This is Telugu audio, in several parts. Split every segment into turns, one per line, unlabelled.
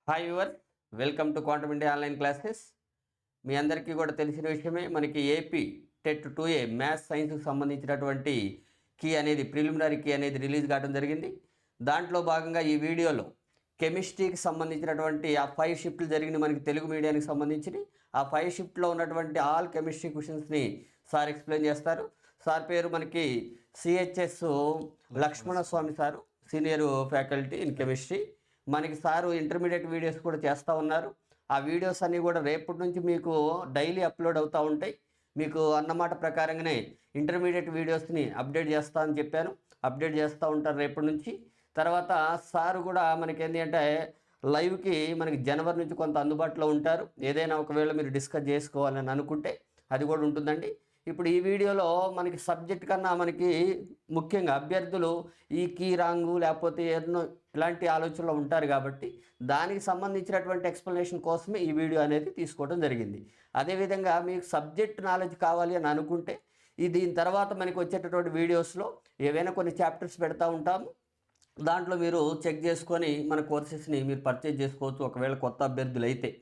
Hi viewers, welcome to Quantum India online classes. మీ అందరికీ కూడా తెలిసిన విషయమే, మనకి ఏపీ టెట్ 2A మ్యాథ్స్ సైన్స్కి సంబంధించినటువంటి కీ అనేది, ప్రిలిమినరీ కీ అనేది రిలీజ్ కావడం జరిగింది. దాంట్లో భాగంగా ఈ వీడియోలో కెమిస్ట్రీకి సంబంధించినటువంటి ఆ 5 షిఫ్ట్లు జరిగింది మనకి తెలుగు మీడియానికి సంబంధించి. ఆ 5 షిఫ్ట్లో ఉన్నటువంటి ఆల్ కెమిస్ట్రీ క్వశ్చన్స్ని సార్ ఎక్స్ప్లెయిన్ చేస్తారు. సార్ పేరు మనకి CHS Lakshmana Swamy sir, senior faculty in chemistry. మనకి సారు ఇంటర్మీడియట్ వీడియోస్ కూడా చేస్తూ ఉన్నారు. ఆ వీడియోస్ అన్నీ కూడా రేపటి నుంచి మీకు డైలీ అప్లోడ్ అవుతూ ఉంటాయి. మీకు అన్నమాట ప్రకారంగానే ఇంటర్మీడియట్ వీడియోస్ని అప్డేట్ చేస్తా అని చెప్పాను. అప్డేట్ చేస్తూ ఉంటారు రేపటి నుంచి. తర్వాత సారు కూడా మనకి ఏంటి అంటే లైవ్కి మనకి జనవరి నుంచి కొంత అందుబాటులో ఉంటారు. ఏదైనా ఒకవేళ మీరు డిస్కస్ చేసుకోవాలని అనుకుంటే అది కూడా ఉంటుందండి. ఇప్పుడు ఈ వీడియోలో మనకి సబ్జెక్ట్ కన్నా మనకి ముఖ్యంగా అభ్యర్థులు ఈ కీ రాంగు లేకపోతే ఎన్నో ఇలాంటి ఆలోచనలో ఉంటారు కాబట్టి దానికి సంబంధించినటువంటి ఎక్స్ప్లెనేషన్ కోసమే ఈ వీడియో అనేది తీసుకోవడం జరిగింది. అదేవిధంగా మీకు సబ్జెక్ట్ నాలెడ్జ్ కావాలి అని అనుకుంటే దీని తర్వాత మనకి వచ్చేటటువంటి వీడియోస్లో ఏవైనా కొన్ని చాప్టర్స్ పెడతా ఉంటాము. దాంట్లో మీరు చెక్ చేసుకొని మన కోర్సెస్ని మీరు పర్చేజ్ చేసుకోవచ్చు ఒకవేళ కొత్త అభ్యర్థులు అయితే.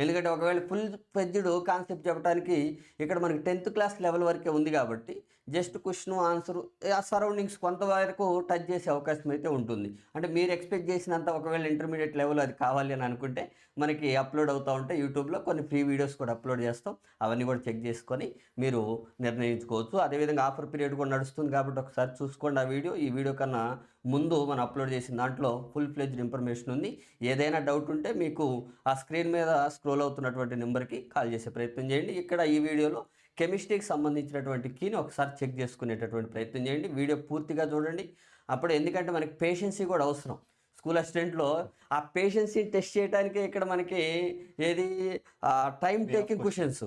ఎందుకంటే ఒకవేళ ఫుల్ ఫ్లెడ్జ్డ్ కాన్సెప్ట్ చెప్పడానికి ఇక్కడ మనకి 10th క్లాస్ లెవెల్ వరకే ఉంది కాబట్టి జస్ట్ క్వశ్చన్ ఆన్సర్ ఆ సరౌండింగ్స్ కొంతవరకు టచ్ చేసే అవకాశం అయితే ఉంటుంది. అంటే మీరు ఎక్స్పెక్ట్ చేసినంత ఒకవేళ ఇంటర్మీడియట్ లెవెల్ అది కావాలి అని అనుకుంటే మనకి అప్లోడ్ అవుతూ ఉంటాయి. యూట్యూబ్లో కొన్ని ఫ్రీ వీడియోస్ కూడా అప్లోడ్ చేస్తాం. అవన్నీ కూడా చెక్ చేసుకొని మీరు నిర్ణయించుకోవచ్చు. అదేవిధంగా ఆఫర్ పీరియడ్ కూడా నడుస్తుంది కాబట్టి ఒకసారి చూసుకోండి ఆ వీడియో. ఈ వీడియో కన్నా ముందు మనం అప్లోడ్ చేసిన దాంట్లో ఫుల్ ఫ్లెడ్జ్డ్ ఇన్ఫర్మేషన్ ఉంది. ఏదైనా డౌట్ ఉంటే మీకు ఆ స్క్రీన్ మీద స్క్రోల్ అవుతున్నటువంటి నెంబర్కి కాల్ చేసే ప్రయత్నం చేయండి. ఇక్కడ ఈ వీడియోలో కెమిస్ట్రీకి సంబంధించినటువంటి కీని ఒకసారి చెక్ చేసుకునేటటువంటి ప్రయత్నం చేయండి. వీడియో పూర్తిగా చూడండి. అప్పుడు ఎందుకంటే మనకి పేషెన్సీ కూడా అవసరం. స్కూల్ అసిస్టెంట్లో ఆ పేషెన్సీని టెస్ట్ చేయడానికే ఇక్కడ మనకి ఏది టైం టేకింగ్ క్వశ్చన్స్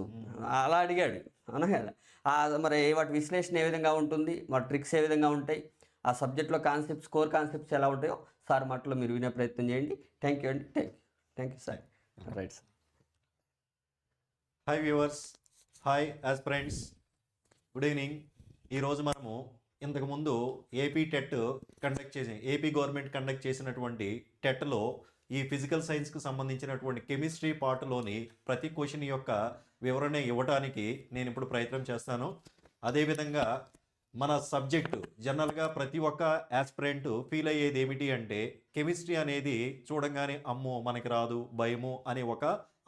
అలా అడిగాడు అనగా మరి వాటి విశ్లేషణ ఏ విధంగా ఉంటుంది, వాటి ట్రిక్స్ ఏ విధంగా ఉంటాయి, ఆ సబ్జెక్ట్లో కాన్సెప్ట్స్ కోర్ కాన్సెప్ట్స్ ఎలా ఉంటాయో సార్ మాటలో మీరు వినే ప్రయత్నం చేయండి. థ్యాంక్ యూ అండి. Thank you sir. Right sir.
Hi viewers, hi aspirants, good evening. ఈరోజు మనము ఇంతకుముందు AP TET AP government conduct చేసినటువంటి టెట్లో ఈ ఫిజికల్ సైన్స్కి సంబంధించినటువంటి కెమిస్ట్రీ పార్ట్లోని ప్రతి క్వశ్చన్ యొక్క వివరణ ఇవ్వడానికి నేను ఇప్పుడు ప్రయత్నం చేస్తాను. అదేవిధంగా మన సబ్జెక్టు జనరల్గా ప్రతి ఒక్క ఆస్పిరెంట్ ఫీల్ అయ్యేది ఏమిటి అంటే కెమిస్ట్రీ అనేది చూడంగానే అమ్మో మనకి రాదు, భయము అనే ఒక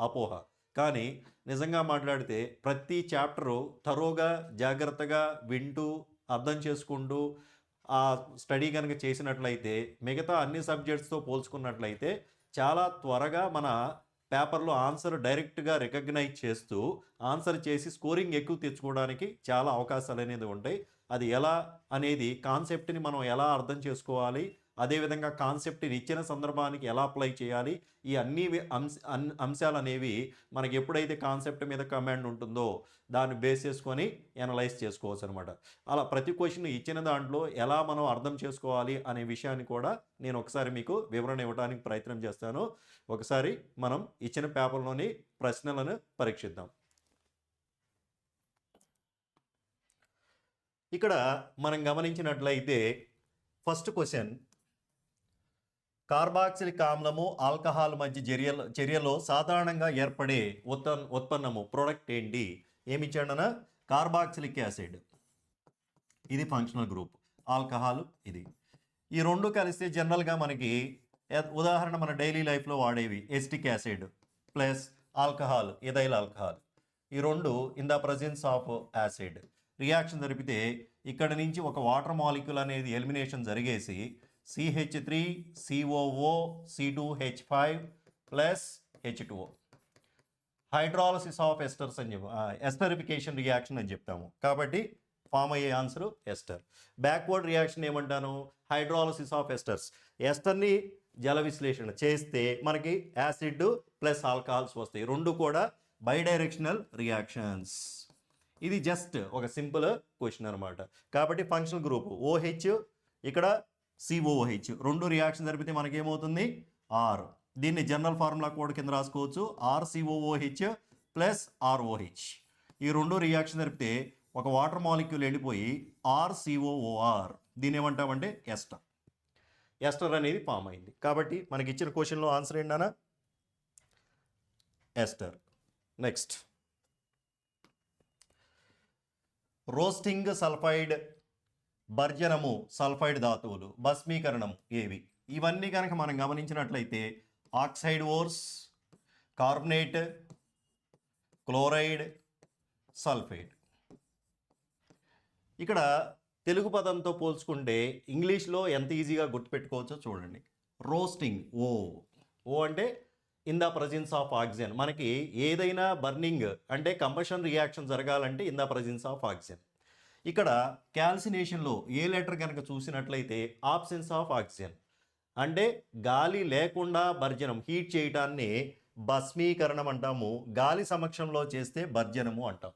అపోహ. కానీ నిజంగా మాట్లాడితే ప్రతి చాప్టరు తరోగా జాగ్రత్తగా వింటూ అర్థం చేసుకుంటూ ఆ స్టడీ కనుక చేసినట్లయితే మిగతా అన్ని సబ్జెక్ట్స్తో పోల్చుకున్నట్లయితే చాలా త్వరగా మన పేపర్లో ఆన్సర్ డైరెక్ట్గా రికగ్నైజ్ చేస్తూ ఆన్సర్ చేసి స్కోరింగ్ ఎక్కువ తెచ్చుకోవడానికి చాలా అవకాశాలు అనేది ఉంటాయి. అది ఎలా అనేది కాన్సెప్ట్ని మనం ఎలా అర్థం చేసుకోవాలి, అదేవిధంగా కాన్సెప్ట్ని ఇచ్చిన సందర్భానికి ఎలా అప్లై చేయాలి, ఈ అన్ని అంశాలు అనేవి మనకి ఎప్పుడైతే కాన్సెప్ట్ మీద కమాండ్ ఉంటుందో దాన్ని బేస్ చేసుకొని ఎనలైజ్ చేసుకోవచ్చు అనమాట. అలా ప్రతి క్వశ్చన్ ఇచ్చిన దాంట్లో ఎలా మనం అర్థం చేసుకోవాలి అనే విషయాన్ని కూడా నేను ఒకసారి మీకు వివరణ ఇవ్వడానికి ప్రయత్నం చేస్తాను. ఒకసారి మనం ఇచ్చిన పేపర్లోని ప్రశ్నలను పరీక్షిద్దాం. ఇక్కడ మనం గమనించినట్లయితే ఫస్ట్ క్వశ్చన్, కార్బాక్సిలిక్ ఆమ్లము ఆల్కహాల్ మధ్య చర్యలో సాధారణంగా ఏర్పడే ఉత్పన్నము ప్రోడక్ట్ ఏంటి? ఏమిచ్చాడన? కార్బాక్సిలిక్ యాసిడ్, ఇది ఫంక్షనల్ గ్రూప్, ఆల్కహాల్ ఇది. ఈ రెండు కలిస్తే జనరల్గా మనకి ఉదాహరణ మన డైలీ లైఫ్లో వాడేవి acetic acid plus alcohol, ethyl alcohol. ఈ రెండు in the presence of acid reaction జరిపితే ఇక్కడ నుంచి ఒక వాటర్ మాలిక్యూల్ అనేది ఎలిమినేషన్ జరిగేసి CH3COO C2H5 plus H2O, hydrolysis of esters అని చెప్పి ఎస్టరిఫికేషన్ రియాక్షన్ అని చెప్తాము. కాబట్టి ఫామ్ అయ్యే ఆన్సర్ ఎస్టర్. బ్యాక్వర్డ్ రియాక్షన్ ఏమంటాను? Hydrolysis of esters. ఎస్టర్ని జల విశ్లేషణ చేస్తే మనకి యాసిడ్ ప్లస్ ఆల్కహాల్స్ వస్తాయి. రెండు కూడా బైడైరెక్షనల్ రియాక్షన్స్. ఇది జస్ట్ ఒక సింపుల్ క్వశ్చన్ అనమాట. కాబట్టి ఫంక్షనల్ గ్రూప్ OH, ఇక్కడ COOH, రెండు రియాక్షన్ జరిపితే మనకేమవుతుంది? R. దీన్ని జనరల్ ఫార్ములా కోడ్ కింద రాసుకోవచ్చు, RCOOH ప్లస్ ROH. ఈ రెండు రియాక్షన్ జరిపితే ఒక వాటర్ మాలిక్యూల్ వెళ్ళిపోయి RCOOR, దీన్ని ఏమంటామంటే ఎస్టర్. ఎస్టర్ అనేది ఫామ్ అయింది. కాబట్టి మనకి ఇచ్చిన క్వశ్చన్లో ఆన్సర్ ఏంటన్నా ఎస్టర్. నెక్స్ట్ రోస్టింగ్ సల్ఫైడ్, భర్జనము సల్ఫైడ్ ధాతువులు, భస్మీకరణం ఏవి? ఇవన్నీ కనుక మనం గమనించినట్లయితే oxide ores, carbonate, chloride, sulphide. ఇక్కడ తెలుగు పదంతో పోల్చుకుంటే ఇంగ్లీష్లో ఎంత ఈజీగా గుర్తుపెట్టుకోవచ్చో చూడండి. రోస్టింగ్ ఓ అంటే in the presence of oxygen. మనకి ఏదైనా బర్నింగ్ అంటే కంబషన్ రియాక్షన్ జరగాలంటే in the presence of oxygen. ఇక్కడ క్యాల్సినేషన్లో ఏ లెటర్ కనుక చూసినట్లయితే ఆబ్సెన్స్ ఆఫ్ ఆక్సిజన్ అంటే గాలి లేకుండా భర్జనం హీట్ చేయటాన్ని భస్మీకరణం అంటాము. గాలి సమక్షంలో చేస్తే భర్జనము అంటాం.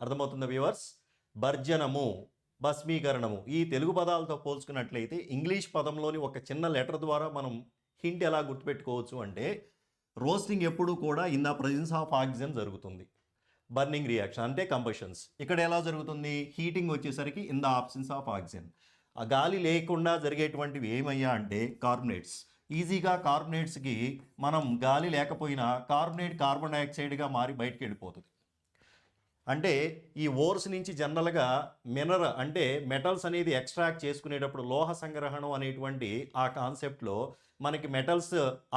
అర్థమవుతుందా వ్యూవర్స్? భర్జనము, భస్మీకరణము ఈ తెలుగు పదాలతో పోల్చుకున్నట్లయితే ఇంగ్లీష్ పదంలోని ఒక చిన్న లెటర్ ద్వారా మనం హింట్ ఎలా గుర్తుపెట్టుకోవచ్చు అంటే రోస్టింగ్ ఎప్పుడు కూడా in the presence of oxygen జరుగుతుంది. బర్నింగ్ రియాక్షన్ అంటే కంబషన్స్. ఇక్కడ ఎలా జరుగుతుంది? హీటింగ్ వచ్చేసరికి in the absence of oxygen. ఆ గాలి లేకుండా జరిగేటువంటివి ఏమయ్యా అంటే కార్బనేట్స్. ఈజీగా కార్బనేట్స్కి మనం గాలి లేకపోయినా కార్బనేట్ కార్బన్ డైఆక్సైడ్గా మారి బయటికి వెళ్ళిపోతుంది. అంటే ఈ ఓర్స్ నుంచి జనరల్గా అంటే మెటల్స్ అనేది ఎక్స్ట్రాక్ట్ చేసుకునేటప్పుడు లోహ సంగ్రహణం అనేటువంటి ఆ కాన్సెప్ట్లో మనకి మెటల్స్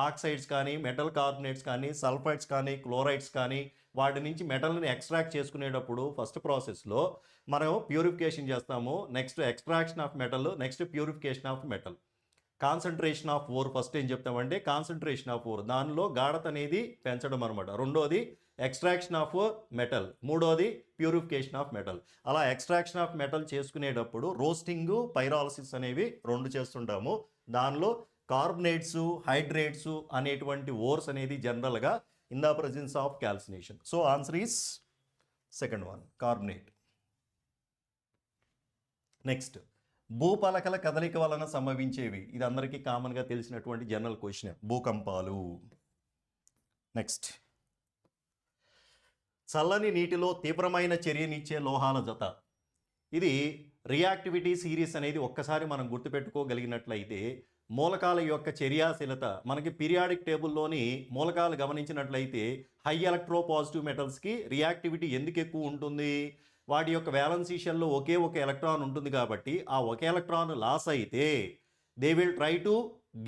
ఆక్సైడ్స్ కానీ, మెటల్ కార్బనేట్స్ కానీ, సల్ఫైడ్స్ కానీ, క్లోరైడ్స్ కానీ వాటి నుంచి మెటల్ని ఎక్స్ట్రాక్ట్ చేసుకునేటప్పుడు ఫస్ట్ ప్రాసెస్లో మనం ప్యూరిఫికేషన్ చేస్తాము. Next extraction of metal, next purification of metal. Concentration of ore first ఏం చెప్తామంటే కాన్సన్ట్రేషన్ ఆఫ్ ఓర్, దానిలో గాఢత అనేది పెంచడం అనమాట. రెండోది ఎక్స్ట్రాక్షన్ ఆఫ్ మెటల్, మూడోది ప్యూరిఫికేషన్ ఆఫ్ మెటల్. అలా ఎక్స్ట్రాక్షన్ ఆఫ్ మెటల్ చేసుకునేటప్పుడు రోస్టింగ్, పైరాలసిస్ అనేవి రెండు చేస్తుంటాము. దానిలో కార్బనేట్స్, హైడ్రేట్స్ అనేటువంటి ఓర్స్ అనేది జనరల్గా in the presence of calcination. So answer is second one, carbonate. Next భూపలకల కదలిక వలన సంభవించేవి. ఇది అందరికీ కామన్గా తెలిసినటువంటి జనరల్ క్వశ్చన్, భూకంపాలు. నెక్స్ట్ చల్లని నీటిలో తీవ్రమైన చర్యనిచ్చే లోహాల జత. ఇది రియాక్టివిటీ సిరీస్ అనేది ఒక్కసారి మనం గుర్తుపెట్టుకోగలిగినట్లయితే మూలకాల యొక్క చర్యాశీలత మనకి పీరియాడిక్ టేబుల్లోని మూలకాలు గమనించినట్లయితే హై ఎలక్ట్రో పాజిటివ్ మెటల్స్కి రియాక్టివిటీ ఎందుకు ఎక్కువ ఉంటుంది? వాటి యొక్క వ్యాలెన్సీ షెల్లో ఒకే ఒక ఎలక్ట్రాన్ ఉంటుంది కాబట్టి ఆ ఒకే ఎలక్ట్రాన్ లాస్ అయితే they will try to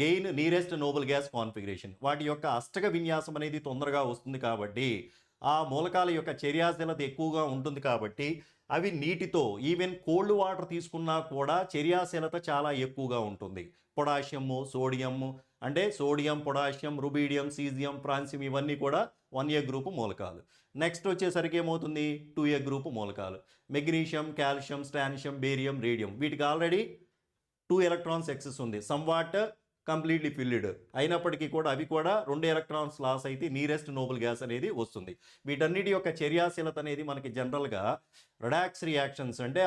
gain nearest Nobel gas configuration. వాటి యొక్క అష్టక విన్యాసం అనేది తొందరగా వస్తుంది కాబట్టి ఆ మూలకాల యొక్క చర్యాశీలత ఎక్కువగా ఉంటుంది కాబట్టి అవి నీటితో ఈవెన్ కోల్డ్ వాటర్ తీసుకున్నా కూడా చర్యాశీలత చాలా ఎక్కువగా ఉంటుంది. పొటాషియము, సోడియము అంటే sodium, potassium, rubidium, caesium, francium ఇవన్నీ కూడా 1A గ్రూపు మూలకాలు. నెక్స్ట్ వచ్చేసరికి ఏమవుతుంది? 2A గ్రూపు మూలకాలు. Magnesium, calcium, strontium, barium, radium వీటికి ఆల్రెడీ 2 ఎలక్ట్రాన్స్ ఎక్సెస్ ఉంది. సమ్వాట్ కంప్లీట్లీ ఫిల్డ్ అయినప్పటికీ కూడా అవి కూడా 2 ఎలక్ట్రాన్స్ లాస్ అయితే నియరెస్ట్ నోబెల్ గ్యాస్ అనేది వస్తుంది. వీటన్నిటి యొక్క చర్యాశీలత అనేది మనకి జనరల్గా రిడాక్స్ రియాక్షన్స్ అంటే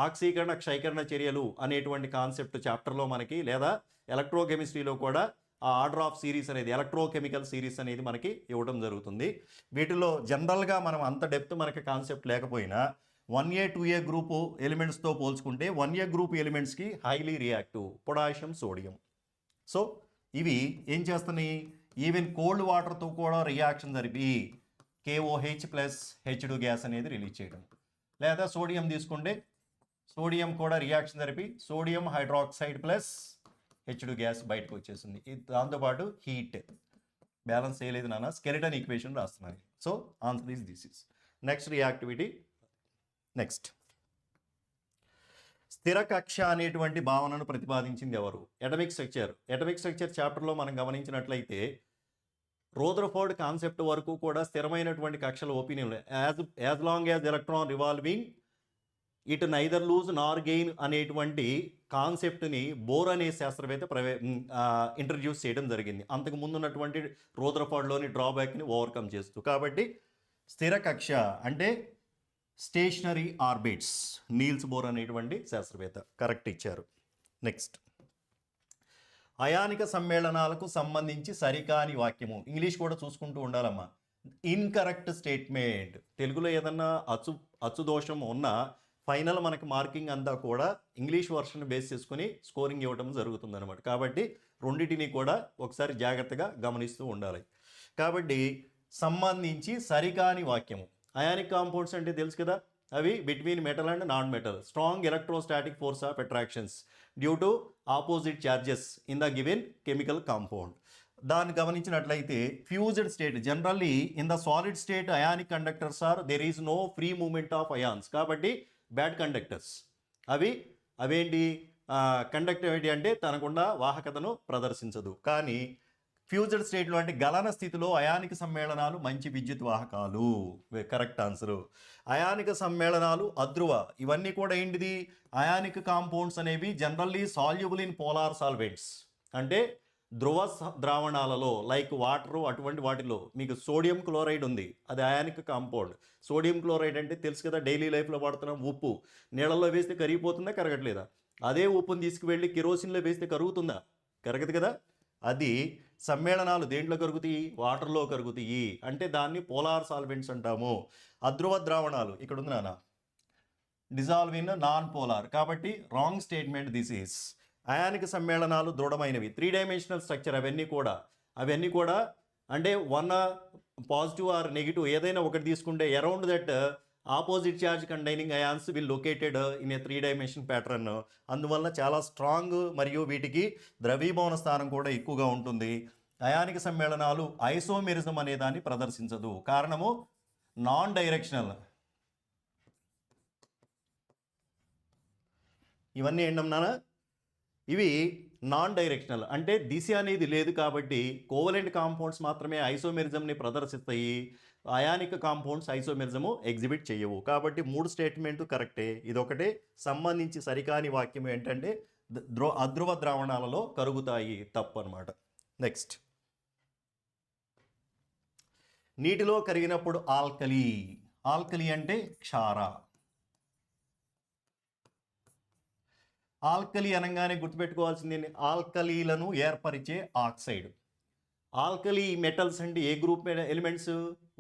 ఆక్సీకరణ క్షయకరణ చర్యలు అనేటువంటి కాన్సెప్ట్ చాప్టర్లో మనకి, లేదా ఎలక్ట్రోకెమిస్ట్రీలో కూడా ఆ ఆర్డర్ ఆఫ్ సిరీస్ అనేది ఎలక్ట్రోకెమికల్ సిరీస్ అనేది మనకి ఇవ్వడం జరుగుతుంది. వీటిలో జనరల్గా మనం అంత డెప్త్ మనకి కాన్సెప్ట్ లేకపోయినా 1A 2A గ్రూపు ఎలిమెంట్స్తో పోల్చుకుంటే 1A గ్రూప్ ఎలిమెంట్స్కి highly reactive potassium, sodium. So ఇవి ఏం చేస్తున్నాయి? ఈవెన్ కోల్డ్ వాటర్తో కూడా రియాక్షన్ జరిపి KOH ప్లస్ H2 గ్యాస్ అనేది రిలీజ్ చేయడం. లేదా సోడియం తీసుకుంటే సోడియం కూడా రియాక్షన్ జరిపి sodium hydroxide plus H2 gas బయటకు వచ్చేసింది. దాంతోపాటు హీట్ బ్యాలెన్స్ చేయలేదు నాన్న, స్కెలిటన్ ఈక్వేషన్ రాస్తున్నాను. So answer is this is next reactivity. Next స్థిర కక్ష అనేటువంటి భావనను ప్రతిపాదించింది ఎవరు? అటామిక్ స్ట్రక్చర్ చాప్టర్లో మనం గమనించినట్లయితే రోదర్ఫోర్డ్ కాన్సెప్ట్ వరకు కూడా స్థిరమైనటువంటి కక్షల opinion as long as electron revolving it neither lose nor gain అనేటువంటి కాన్సెప్ట్ని బోర్ అనే శాస్త్రవేత్త ఇంట్రడ్యూస్ చేయడం జరిగింది. అంతకు ముందు ఉన్నటువంటి రోదర్ఫోర్డ్లోని డ్రాబ్యాక్ని ఓవర్కమ్ చేస్తూ. కాబట్టి స్థిర కక్ష అంటే స్టేషనరీ ఆర్బిట్స్, నీల్స్ బోర్ అనేటువంటి శాస్త్రవేత్త కరెక్ట్ ఇచ్చారు. నెక్స్ట్ అయానిక సమ్మేళనాలకు సంబంధించి సరికాని వాక్యము. ఇంగ్లీష్ కూడా చూసుకుంటూ ఉండాలమ్మా. Incorrect statement. తెలుగులో ఏదన్నా అచ్చు దోషం ఉన్నా ఫైనల్ మనకి మార్కింగ్ అంతా కూడా ఇంగ్లీష్ వర్షన్ బేస్ చేసుకుని స్కోరింగ్ ఇవ్వడం జరుగుతుంది అనమాట. కాబట్టి రెండింటిని కూడా ఒకసారి జాగ్రత్తగా గమనిస్తూ ఉండాలి. కాబట్టి సంబంధించి సరికాని వాక్యము. అయానిక్ కాంపౌండ్స్ అంటే తెలుసు కదా, అవి between metal and non metal. Strong electrostatic force of attractions due to opposite charges in the given chemical compound. దాన్ని గమనించినట్లయితే fused state generally in the solid state ionic conductors are there is no free movement of ions. కాబట్టి బ్యాడ్ కండక్టర్స్. అవేంటి కండక్టివిటీ అంటే తనకుండా వాహకతను ప్రదర్శించదు. కానీ ఫ్యూజ్డ్ స్టేట్లో అంటే గలన స్థితిలో అయానిక సమ్మేళనాలు మంచి విద్యుత్ వాహకాలు. Correct answer. అయానిక సమ్మేళనాలు అధ్రువ, ఇవన్నీ కూడా ఏంటిది, అయానిక్ కాంపౌండ్స్ అనేవి generally soluble in polar solvents, అంటే ధ్రువ ద్రావణాలలో లైక్ వాటరు అటువంటి వాటిలో. మీకు సోడియం క్లోరైడ్ ఉంది, అది అయానిక్ కాంపౌండ్. సోడియం క్లోరైడ్ అంటే తెలుసు కదా, డైలీ లైఫ్లో వాడుతున్నాం. ఉప్పు నీళ్ళల్లో వేస్తే కరిగిపోతుందా, కరగట్లేదా? అదే ఉప్పుని తీసుకువెళ్ళి కిరోసిన్లో వేస్తే కరుగుతుందా, కరగదు కదా. అది సమ్మేళనాలు దేంట్లో కరుగుతాయి, వాటర్లో కరుగుతాయి. అంటే దాన్ని పోలార్ సాల్వెంట్స్ అంటాము. అధ్రువ ద్రావణాలు ఇక్కడ ఉంది నాన్న, డిజాల్వ్ ఇన్ నాన్ పోలార్. కాబట్టి రాంగ్ స్టేట్మెంట్ దిస్ ఈస్. అయానిక సమ్మేళనాలు దృఢమైనవి, 3 డైమెన్షనల్ స్ట్రక్చర్. అవన్నీ కూడా అంటే వన్ పాజిటివ్ ఆర్ నెగిటివ్ ఏదైనా ఒకటి తీసుకుంటే around that opposite charge containing ions will located in a 3 dimension pattern. అందువల్ల చాలా స్ట్రాంగ్ మరియు వీటికి ద్రవీభవన స్థానం కూడా ఎక్కువగా ఉంటుంది. అయానిక సమ్మేళనాలు ఐసోమెరిజం అనే దాన్ని ప్రదర్శించదు. కారణము నాన్ డైరెక్షనల్. ఇవన్నీ ఏంటన్నానా, ఇవి నాన్ డైరెక్షనల్ అంటే దిశ అనేది లేదు. కాబట్టి కోవలెంట్ కాంపౌండ్స్ మాత్రమే ఐసోమెరిజంని ప్రదర్శిస్తాయి. అయానిక్ కాంపౌండ్స్ ఐసోమెరిజము ఎగ్జిబిట్ చేయవు. కాబట్టి 3 స్టేట్మెంట్ కరెక్టే. ఇదొకటే. సంబంధించి సరికాని వాక్యం ఏంటంటే అధ్రువ ద్రావణాలలో కరుగుతాయి, తప్పు అనమాట. నెక్స్ట్, నీటిలో కరిగినప్పుడు ఆల్కలీ. ఆల్కలీ అంటే క్షార. ఆల్కలీ అనగానే గుర్తుపెట్టుకోవాల్సింది ఆల్కలీలను ఏర్పరిచే ఆక్సైడ్. ఆల్కలీ మెటల్స్ అంటే ఏ group elements,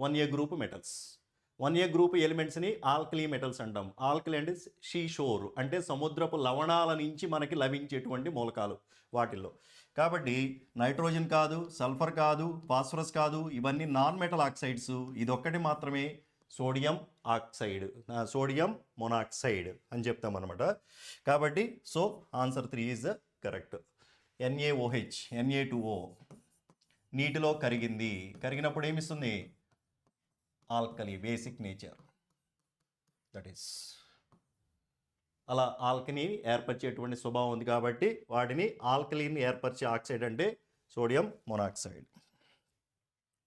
1A group metals. 1A group ఎలిమెంట్స్ని ఆల్కలీ మెటల్స్ అంటాం. ఆల్కలీ అంటే షోర్ అంటే సముద్రపు లవణాల నుంచి మనకి లభించేటువంటి మూలకాలు వాటిల్లో. కాబట్టి నైట్రోజన్ కాదు, సల్ఫర్ కాదు, ఫాస్ఫరస్ కాదు, ఇవన్నీ నాన్ మెటల్ ఆక్సైడ్స్. ఇదొక్కటి మాత్రమే సోడియం ఆక్సైడ్, సోడియం మొనాక్సైడ్ అని చెప్తాం అనమాట. కాబట్టి so answer 3 is correct. NaOH, Na2O నీటిలో కరిగింది. కరిగినప్పుడు ఏమిస్తుంది, alkali, basic nature. That is అలా ఆల్కలీని ఏర్పరిచేటువంటి స్వభావం ఉంది. కాబట్టి వాటిని ఆల్కలీని ఏర్పరిచే ఆక్సైడ్ అంటే sodium monoxide.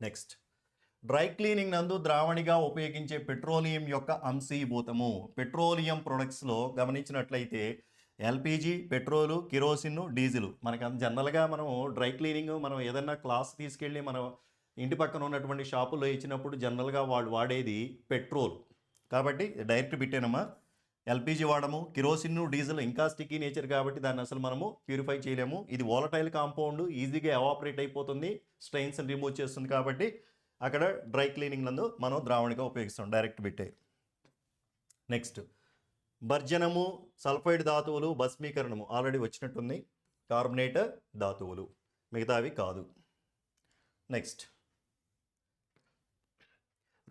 Next, dry cleaning నందు ద్రావణిగా ఉపయోగించే పెట్రోలియం యొక్క అంశీభూతము. పెట్రోలియం ప్రొడక్ట్స్లో గమనించినట్లయితే ఎల్పిజి, పెట్రోలు, కిరోసిన్, డీజిల్. మనకి జనరల్గా మనం డ్రై క్లీనింగ్ మనం ఏదైనా క్లాస్ తీసుకెళ్ళి మనం ఇంటి పక్కన ఉన్నటువంటి షాపుల్లో ఇచ్చినప్పుడు జనరల్గా వాళ్ళు వాడేది పెట్రోల్. కాబట్టి డైరెక్ట్ పెట్టానమ్మా. ఎల్పిజి వాడము, కిరోసిన్, డీజిల్ ఇంకా స్టిక్కీ నేచర్ కాబట్టి దాన్ని అసలు మనము ప్యూరిఫై చేయలేము. ఇది వోలటైల్ కాంపౌండ్, ఈజీగా ఎవాపరేట్ అయిపోతుంది, స్ట్రెయిన్స్ని రిమూవ్ చేస్తుంది. కాబట్టి అక్కడ డ్రై క్లీనింగ్ నందు మనం ద్రావణిగా ఉపయోగిస్తాం, డైరెక్ట్ బిట్టే. నెక్స్ట్, భర్జనము, సల్ఫైడ్ ధాతువులు, భస్మీకరణము ఆల్రెడీ వచ్చినట్టుంది. కార్బనేట్ ధాతువులు, మిగతావి కాదు. నెక్స్ట్,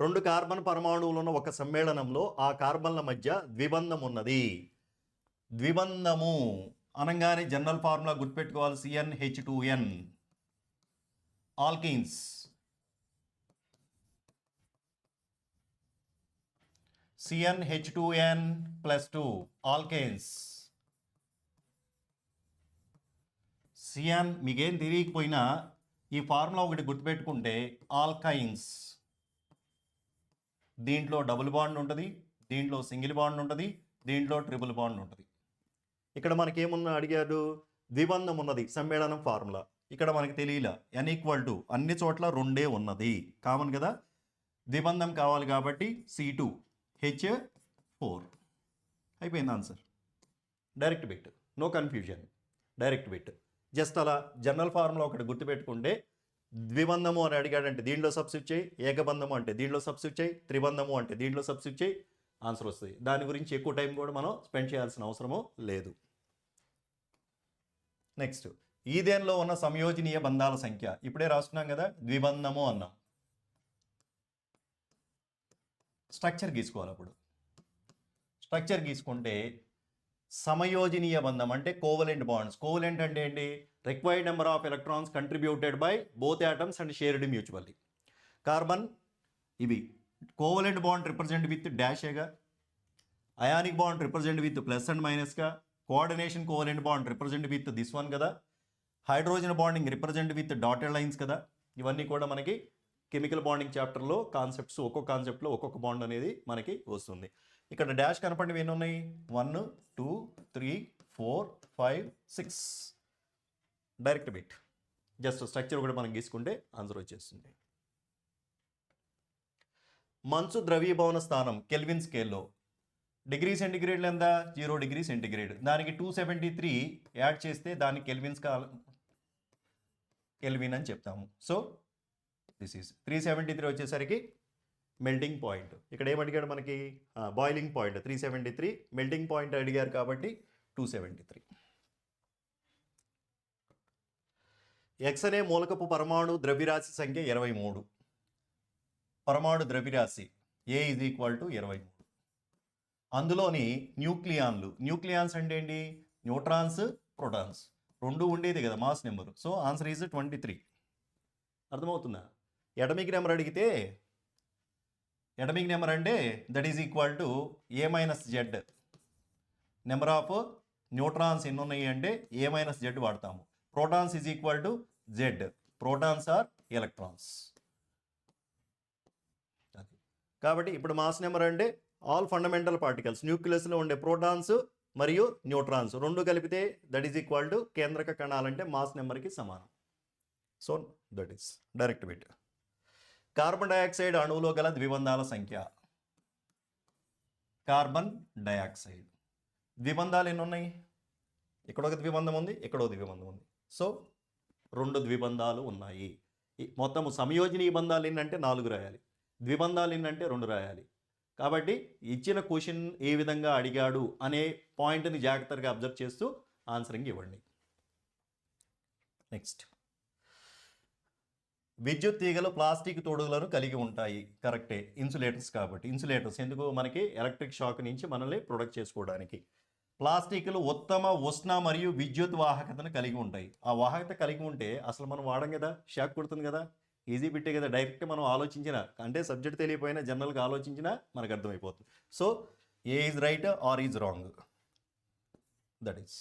2 కార్బన్ పరమాణువులు ఉన్న ఒక సమ్మేళనంలో ఆ కార్బన్ల మధ్య ద్విబంధం ఉన్నది. ద్విబంధము అనగానే జనరల్ ఫార్ములా గుర్తుపెట్టుకోవాలి, CnH2n. Alkenes, CnH2n+2 alkanes. Cyan మీకేం తెలియకపోయినా ఈ ఫార్ములా ఒకటి గుర్తుపెట్టుకుంటే ఆల్కైన్స్. దీంట్లో డబుల్ బాండ్ ఉంటుంది, దీంట్లో సింగిల్ బాండ్ ఉంటుంది, దీంట్లో ట్రిపుల్ బాండ్ ఉంటుంది. ఇక్కడ మనకేమున్నా అడిగాడు, ద్విబంధం ఉన్నది సమ్మేళనం ఫార్ములా. ఇక్కడ మనకి తెలియలా, N=2 అన్ని చోట్ల 2 ఉన్నది, కామన్ కదా. ద్విబంధం కావాలి కాబట్టి C2H4 అయిపోయింది answer. Direct bit, no confusion, direct bit. Just అలా జనరల్ ఫార్ములా ఒకటి గుర్తుపెట్టుకుంటే, ద్విబంధము అని అడిగాడంటే దీంట్లో సబ్స్టిట్యూట్ చేయి, ఏకబంధము అంటే దీంట్లో సబ్స్టిట్యూట్ చేయి, త్రిబంధము అంటే దీంట్లో సబ్స్టిట్యూట్ చేయి, ఆన్సర్ వస్తుంది. దాని గురించి ఎక్కువ టైం కూడా మనం స్పెండ్ చేయాల్సిన అవసరము లేదు. నెక్స్ట్, ఈథేన్లో ఉన్న సంయోజనీయ బంధాల సంఖ్య ఇప్పుడే రాసుకున్నాం కదా, ద్విబంధము అన్నాం. స్ట్రక్చర్ గీసుకోవాలి. అప్పుడు స్ట్రక్చర్ గీసుకుంటే సమయోజనీయ బంధం అంటే కోవలెంట్ బాండ్స్. కోవలెంట్ అంటే ఏంటి? Required number of electrons contributed by both atoms and shared mutually. Carbon ఇవి కోవలెంట్ బాండ్ రిప్రజెంట్ విత్ డాషేగా, ionic bond represent with plus and మైనస్గా, coordination covalent bond represent with this one కదా, hydrogen bonding represent with dotted lines కదా. ఇవన్నీ కూడా మనకి కెమికల్ బాండింగ్ చాప్టర్లో కాన్సెప్ట్స్, ఒక్కొక్క కాన్సెప్ట్లో ఒక్కొక్క బాండ్ అనేది మనకి వస్తుంది. ఇక్కడ డాష్ కనపడినవి ఎన్ని ఉన్నాయి? 1 2 3 4 5 6. Direct bit. జస్ట్ స్ట్రక్చర్ కూడా మనం గీసుకుంటే ఆన్సర్ వచ్చేస్తుంది. మంచు ద్రవీభవన స్థానం కెల్విన్ స్కేల్లో డిగ్రీ సెంటిగ్రేడ్లో ఎంత? 0 డిగ్రీ సెంటిగ్రేడ్. దానికి 273 యాడ్ చేస్తే దాన్ని కెల్విన్ అని చెప్తాము. సో దిస్ ఈజ్ 373 వచ్చేసరికి మెల్టింగ్ పాయింట్. ఇక్కడ ఏమడిగాడు మనకి? బాయిలింగ్ పాయింట్ 373, మెల్టింగ్ పాయింట్ అడిగారు కాబట్టి 273. ఎక్స్ అనే మూలకపు పరమాణు ద్రవ్యరాశి సంఖ్య 23. పరమాణు ద్రవ్యరాశి ఏ ఈజ్ ఈక్వల్ టు 23. అందులోని న్యూక్లియాన్స్ అంటే ఏంటి? న్యూట్రాన్స్, ప్రోటాన్స్ రెండు ఉండేది కదా mass number. So answer is 23. అర్థమవుతుందా? ఎటమిక్ నెంబర్ అడిగితే ఎటమిక్ నెంబర్ అంటే that is equal to A minus Z. Number of neutrons ఎన్ని ఉన్నాయి అంటే ఏ మైనస్ జెడ్ వాడతాము. Protons is equal to Z. Protons or electrons. కాబట్టి ఇప్పుడు మాస్ నెంబర్ అంటే ఆల్ ఫండమెంటల్ పార్టికల్స్, న్యూక్లియస్లో ఉండే ప్రోటాన్స్ మరియు న్యూట్రాన్స్ రెండు కలిపితే దట్ ఈజ్ ఈక్వల్ టు కేంద్రక కణాలంటే మాస్ నెంబర్కి సమానం. So that is direct bit. Carbon dioxide అణువులో గల ద్విబంధాల సంఖ్య. కార్బన్ డయాక్సైడ్ ద్విబంధాలు ఎన్ని ఉన్నాయి? ఇక్కడ ఒక ద్విబంధం ఉంది, ఇక్కడ ఒక ద్విబంధం ఉంది. సో 2 ద్విబంధాలు ఉన్నాయి. మొత్తము సంయోజనీయ బంధాలు ఎన్నంటే 4 రాయాలి, ద్విబంధాలు ఎన్నంటే 2 రాయాలి. కాబట్టి ఇచ్చిన క్వశ్చన్ ఏ విధంగా అడిగాడు అనే పాయింట్ని జాగ్రత్తగా అబ్జర్వ్ చేస్తూ ఆన్సరింగ్ ఇవ్వండి. నెక్స్ట్, విద్యుత్ తీగలు ప్లాస్టిక్ తొడుగులను కలిగి ఉంటాయి. కరెక్టే, ఇన్సులేటర్స్ కాబట్టి. ఇన్సులేటర్స్ ఎందుకు? మనకి ఎలక్ట్రిక్ షాక్ నుంచి మనల్ని ప్రొటెక్ట్ చేసుకోవడానికి. ప్లాస్టిక్లు ఉత్తమ ఉష్ణ మరియు విద్యుత్ వాహకతను కలిగి ఉంటాయి. ఆ వాహకత కలిగి ఉంటే అసలు మనం వాడం కదా, షాక్ కొడుతుంది కదా. ఈజీ బిట్టే కదా, డైరెక్ట్ మనం ఆలోచించిన అంటే సబ్జెక్ట్ తెలియపోయినా జనరల్గా ఆలోచించినా మనకు అర్థమైపోతుంది. So A is right or is wrong? That is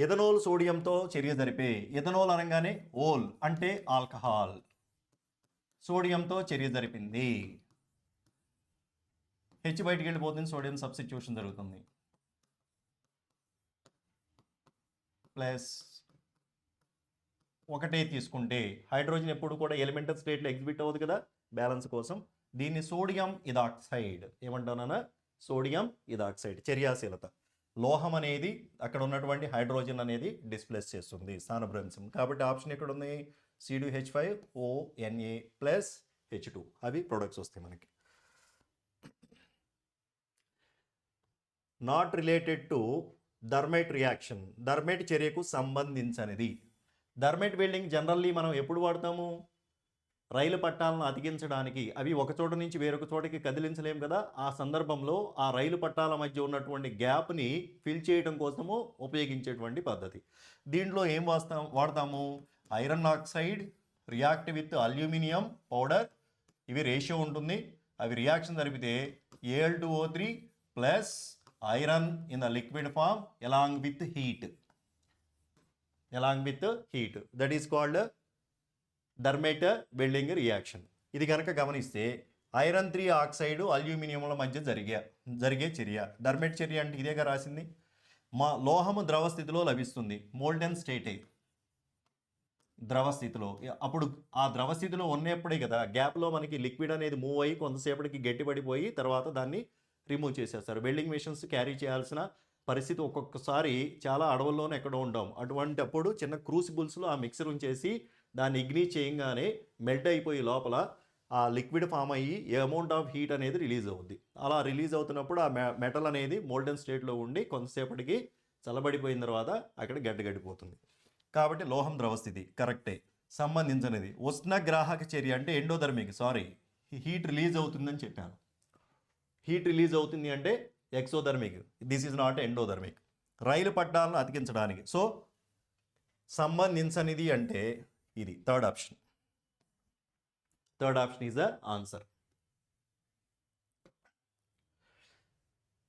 ethanol సోడియంతో చర్య జరిపే. ఎథనాల్ అనగానే ఓల్ అంటే ఆల్కహాల్. సోడియంతో చర్య జరిపింది. హెచ్ బయటికి వెళ్ళిపోతుంది, సోడియం సబ్స్టిట్యూషన్ జరుగుతుంది. ప్లస్ ఒకటే తీసుకుంటే హైడ్రోజన్ ఎప్పుడు కూడా ఎలిమెంటల్ స్టేట్లో ఎగ్జిబిట్ అవ్వదు కదా, బ్యాలెన్స్ కోసం. దీన్ని సోడియం ఇథాక్సైడ్ ఏమంటానా? Sodium ethoxide. చర్యాశీలత. లోహం అనేది అక్కడ ఉన్నటువంటి హైడ్రోజన్ అనేది డిస్ప్లేస్ చేస్తుంది, స్థానభ్రంశం. కాబట్టి ఆప్షన్ ఎక్కడ ఉంది? C2H5ONA plus H2. అవి ప్రొడక్ట్స్ వస్తాయి మనకి. Not related to thermite reaction. Thermite చర్యకు సంబంధించినది. థర్మేట్ వెల్డింగ్ జనరల్లీ మనం ఎప్పుడు వాడతాము? రైలు పట్టాలను అతికించడానికి. అవి ఒక చోట నుంచి వేరొక చోటకి కదిలించలేము కదా, ఆ సందర్భంలో ఆ రైలు పట్టాల మధ్య ఉన్నటువంటి గ్యాప్ని ఫిల్ చేయడం కోసము ఉపయోగించేటువంటి పద్ధతి. దీంట్లో ఏం వాడతాము? Iron oxide react with aluminium powder. ఇవి రేషియో ఉంటుంది. అవి రియాక్షన్ జరిపితే Al2O3 plus iron in the liquid form along with heat. That is called thermite welding reaction. ఇది కనుక గమనిస్తే ఐరన్ 3 ఆక్సైడ్ అల్యూమినియంల మధ్య జరిగే చర్య. థర్మేట్ చర్య అంటే ఇదేగా రాసింది. లోహము ద్రవ స్థితిలో లభిస్తుంది. మోల్డెన్ స్టేటే ద్రవ స్థితిలో. అప్పుడు ఆ ద్రవ స్థితిలో ఉన్నప్పుడే కదా గ్యాప్లో మనకి లిక్విడ్ అనేది మూవ్ అయ్యి కొంతసేపటికి గట్టిపడిపోయి తర్వాత దాన్ని రిమూవ్ చేసేస్తారు. వెల్డింగ్ మిషన్స్ క్యారీ చేయాల్సిన పరిస్థితి ఒక్కొక్కసారి చాలా అడవుల్లోనే ఎక్కడో ఉంటాం. అటువంటి అప్పుడు చిన్న క్రూసిబుల్స్లో ఆ మిక్సర్ ఉంచేసి దాన్ని ఇగ్నీట్ చేయగానే మెల్ట్ అయిపోయి లోపల ఆ లిక్విడ్ ఫామ్ అయ్యి అమౌంట్ ఆఫ్ హీట్ అనేది రిలీజ్ అవుద్ది. అలా రిలీజ్ అవుతున్నప్పుడు ఆ మెటల్ అనేది మోల్డెన్ స్టేట్లో ఉండి కొంతసేపటికి చల్లబడిపోయిన తర్వాత అక్కడ గడ్డగట్టిపోతుంది. కాబట్టి లోహం ద్రవస్థితి కరెక్టే. సంబంధించినది ఉష్ణగ్రాహక చర్య అంటే ఎండోధర్మిక్, హీట్ రిలీజ్ అవుతుందని చెప్పాను. హీట్ రిలీజ్ అవుతుంది అంటే exothermic, this is not endothermic. రైలు పట్టాలను అతికించడానికి, సో సంబంధించనిది అంటే ఇది third option is the answer.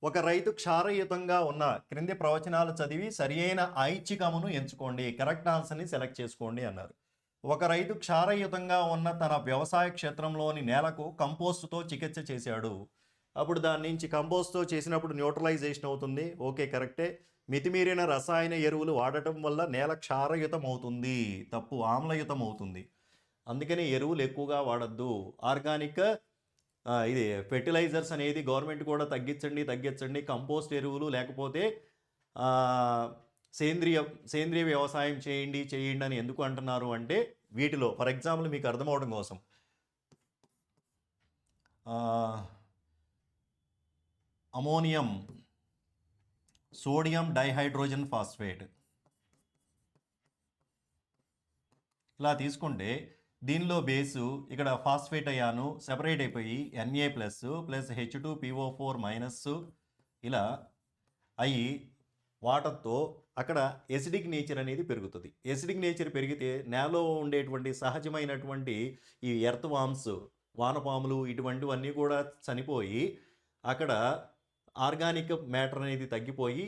ఒక రైతు క్షారయుతంగా ఉన్న క్రింది ప్రవచనాలు చదివి సరియైన ఐచ్ఛికమును ఎంచుకోండి, కరెక్ట్ ఆన్సర్ని సెలెక్ట్ చేసుకోండి అన్నారు. ఒక రైతు క్షారయుతంగా ఉన్న తన వ్యవసాయ క్షేత్రంలోని నేలకు కంపోస్టుతో చికిత్స చేశాడు. అప్పుడు దాని నుంచి కంపోస్ట్తో చేసినప్పుడు న్యూట్రలైజేషన్ అవుతుంది, ఓకే కరెక్టే. మితిమీరిన రసాయన ఎరువులు వాడటం వల్ల నేల క్షారయుతం అవుతుంది, తప్పు, ఆమ్లయుతం అవుతుంది. అందుకని ఎరువులు ఎక్కువగా వాడద్దు. ఆర్గానిక్ ఇది ఫెర్టిలైజర్స్ అనేది గవర్నమెంట్ కూడా తగ్గించండి. కంపోస్ట్ ఎరువులు లేకపోతే సేంద్రియ వ్యవసాయం చేయండి అని ఎందుకు అంటున్నారు అంటే వీటిలో ఫర్ ఎగ్జాంపుల్ మీకు అర్థమవడం కోసం అమోనియం సోడియం డైహైడ్రోజన్ ఫాస్ఫేట్ ఇలా తీసుకుంటే దీనిలో బేసు ఇక్కడ ఫాస్ఫేట్ అయ్యాను సెపరేట్ అయిపోయి Na++H2PO4- ఇలా అయ్యి వాటర్తో అక్కడ ఎసిడిక్ నేచర్ అనేది పెరుగుతుంది. ఎసిడిక్ నేచర్ పెరిగితే నేలలో ఉండేటువంటి సహజమైనటువంటి ఈ ఎర్త్ వామ్స్, వానపాములు ఇటువంటివన్నీ కూడా చనిపోయి అక్కడ ఆర్గానిక్ మ్యాటర్ అనేది తగ్గిపోయి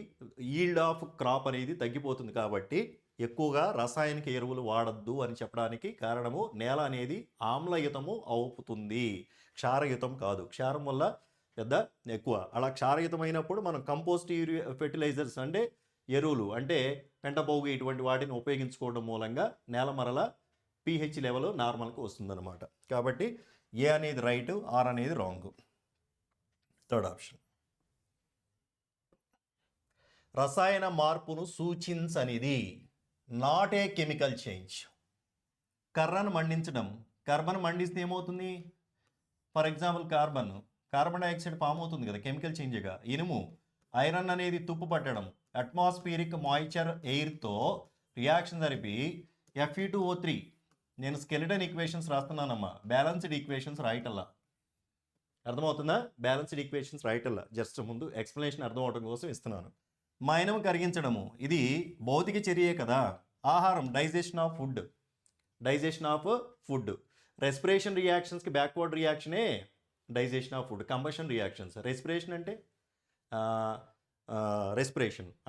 ఈల్డ్ ఆఫ్ క్రాప్ అనేది తగ్గిపోతుంది. కాబట్టి ఎక్కువగా రసాయనిక ఎరువులు వాడద్దు అని చెప్పడానికి కారణము నేల అనేది ఆమ్లయుతము అవుతుంది, క్షారయుతం కాదు. క్షారం వల్ల పెద్ద ఎక్కువ అలా క్షారయుతమైనప్పుడు మనం కంపోస్ట్ ఫెర్టిలైజర్స్ అంటే ఎరువులు అంటే పెంటపోగు ఇటువంటి వాటిని ఉపయోగించుకోవడం మూలంగా నేల మరల pH లెవెల్ నార్మల్కి వస్తుందన్నమాట. కాబట్టి ఏ అనేది రైట్, ఆర్ అనేది రాంగ్. Third option. రసాయన మార్పును సూచించనిది, నాట్ ఏ కెమికల్ చేంజ్. కర్రను మండించడం, కార్బన్ మండిస్తే ఏమవుతుంది? For example carbon dioxide form అవుతుంది కదా కెమికల్ చేంజ్గా. ఇనుము, ఐరన్ అనేది తుప్పు పట్టడం, అట్మాస్ఫియరిక్ మాయిశ్చర్ ఎయిర్తో రియాక్షన్ జరిపి Fe2O3. నేను స్కెలిటన్ ఈక్వేషన్స్ రాస్తున్నానమ్మా, బ్యాలెన్స్డ్ ఈక్వేషన్స్ రాయటల్లా. అర్థమవుతుందా? బ్యాలెన్స్డ్ ఈక్వేషన్స్ రాయటల్లా, జస్ట్ ముందు ఎక్స్ప్లెనేషన్ అర్థం అవడం కోసం ఇస్తున్నాను. మైనం కరిగించడము, ఇది భౌతిక చర్యే కదా. ఆహారం, డైజెషన్ ఆఫ్ ఫుడ్. రెస్పిరేషన్ రియాక్షన్స్కి బ్యాక్వర్డ్ రియాక్షనే digestion of food. Combustion reactions. Respiration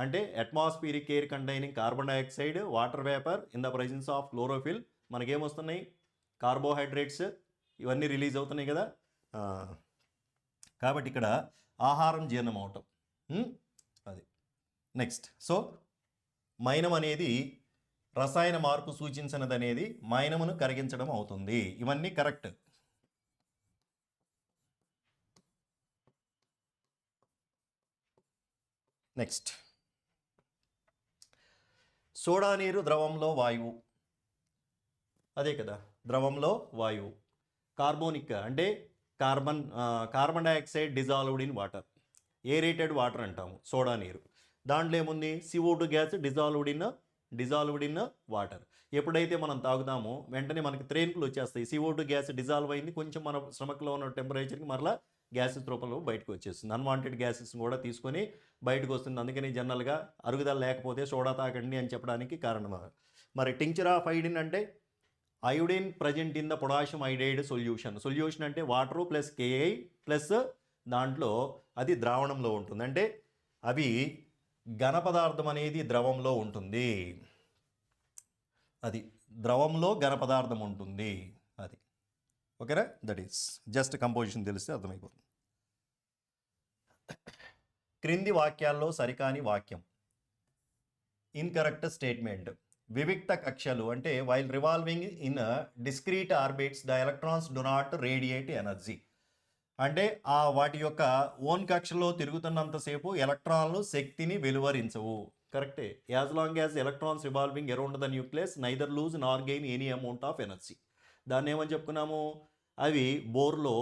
అంటే atmospheric air containing carbon dioxide, water vapour in the presence of chlorophyll. మనకేమొస్తున్నాయి? కార్బోహైడ్రేట్స్ ఇవన్నీ రిలీజ్ అవుతున్నాయి కదా. కాబట్టి ఇక్కడ ఆహారం జీర్ణం అవటం అది నెక్స్ట్. సో మైనం అనేది రసాయన మార్పు సూచించినది అనేది మైనమును కరిగించడం అవుతుంది. ఇవన్నీ కరెక్ట్. నెక్స్ట్, సోడా నీరు ద్రవంలో వాయువు, అదే కదా ద్రవంలో వాయువు. కార్బోనిక్ అంటే carbon dioxide dissolved in water, aerated water అంటాము సోడా నీరు. దాంట్లో ఏముంది? CO2 gas dissolved in water. ఎప్పుడైతే మనం తాగుతామో వెంటనే మనకి త్రేన్పులు వచ్చేస్తాయి. CO2 గ్యాస్ డిజాల్వ్ అయింది, కొంచెం మన స్టమక్లో ఉన్న టెంపరేచర్కి మరలా గ్యాసెస్ రూపంలో బయటకు వచ్చేస్తుంది. అన్వాంటెడ్ గ్యాసెస్ కూడా తీసుకొని బయటకు వస్తుంది. అందుకని జనరల్గా అరుగుదల లేకపోతే సోడా తాగండి అని చెప్పడానికి కారణం. మరి టింక్చర్ ఆఫ్ ఐడిన్ అంటే iodine present in the potassium iodide solution అంటే వాటర్ ప్లస్ KI ప్లస్ దాంట్లో అది ద్రావణంలో ఉంటుంది. అంటే అవి ఘన పదార్థం అనేది ద్రవంలో ఉంటుంది, అది ద్రవంలో ఘన పదార్థం ఉంటుంది అది. ఓకేనా? దట్ ఈస్ జస్ట్ కంపోజిషన్ తెలిస్తే అర్థమైపోతుంది. క్రింది వాక్యాల్లో సరికాని వాక్యం, ఇన్కరెక్ట్ స్టేట్మెంట్. వివిక్త కక్షలు అంటే while revolving in discrete orbits the electrons do not radiate energy. అంటే వాటి యొక్క ఓన్ కక్షలో తిరుగుతున్నంతసేపు ఎలక్ట్రాన్లు శక్తిని వెలువరించవు. కరెక్టే. As long as electrons revolving around the nucleus neither lose nor gain any amount of energy. దాన్ని ఏమని చెప్పుకున్నాము? అవి బోర్లో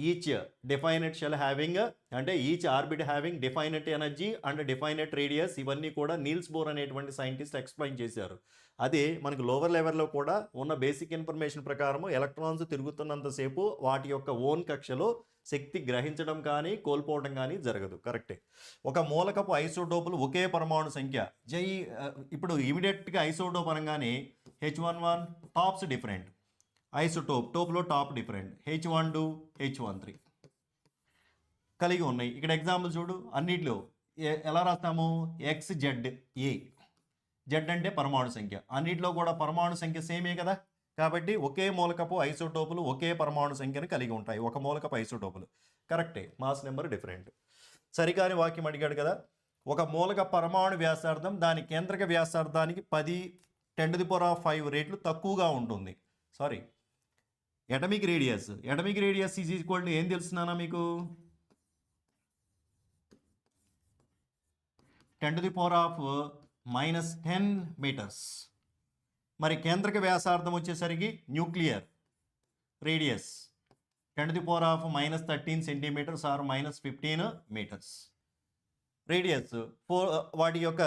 ఈచ్ డిఫైనెట్ షెల్ హ్యావింగ్ అంటే each orbit having definite energy and definite radius, ఇవన్నీ కూడా నీల్స్ బోర్ అనేటువంటి సైంటిస్ట్ ఎక్స్ప్లెయిన్ చేశారు. అదే మనకు లోవర్ లెవెల్లో కూడా ఉన్న బేసిక్ ఇన్ఫర్మేషన్ ప్రకారం ఎలక్ట్రాన్స్ తిరుగుతున్నంతసేపు వాటి యొక్క ఓన్ కక్షలో శక్తి గ్రహించడం కానీ కోల్పోవడం కానీ జరగదు. కరెక్టే. ఒక మూలకపు ఐసోటోపులు ఒకే పరమాణు సంఖ్య ఇప్పుడు ఇమీడియట్గా ఐసోటోప్ అనగానే H11 టాప్స్ డిఫరెంట్, టోప్లో టాప్ డిఫరెంట్, H12 H13 కలిగి ఉన్నాయి. ఇక్కడ ఎగ్జాంపుల్ చూడు, అన్నిట్లో ఎలా రాస్తాము, XZA, జెడ్ అంటే పరమాణు సంఖ్య, అన్నిట్లో కూడా పరమాణు సంఖ్య సేమే కదా. కాబట్టి ఒకే మూలకపు ఐసోటోపులు ఒకే పరమాణు సంఖ్యను కలిగి ఉంటాయి, ఒక మూలకపు ఐసోటోపులు. కరెక్టే, మాస్ నెంబర్ డిఫరెంట్. సరికాని వాక్యం అడిగాడు కదా. ఒక మూలక పరమాణు వ్యాసార్థం దాని కేంద్రక వ్యాసార్థానికి 10⁻⁵ రేట్లు తక్కువగా ఉంటుంది. Sorry, atomic radius is equal to ఏం తెలుస్తున్నానా మీకు, 10⁻⁻10 మీటర్స్. మరి కేంద్రక వ్యాసార్థం వచ్చేసరికి nuclear radius 10⁻⁻13 centimetres or -15 metres. Radius వాటి యొక్క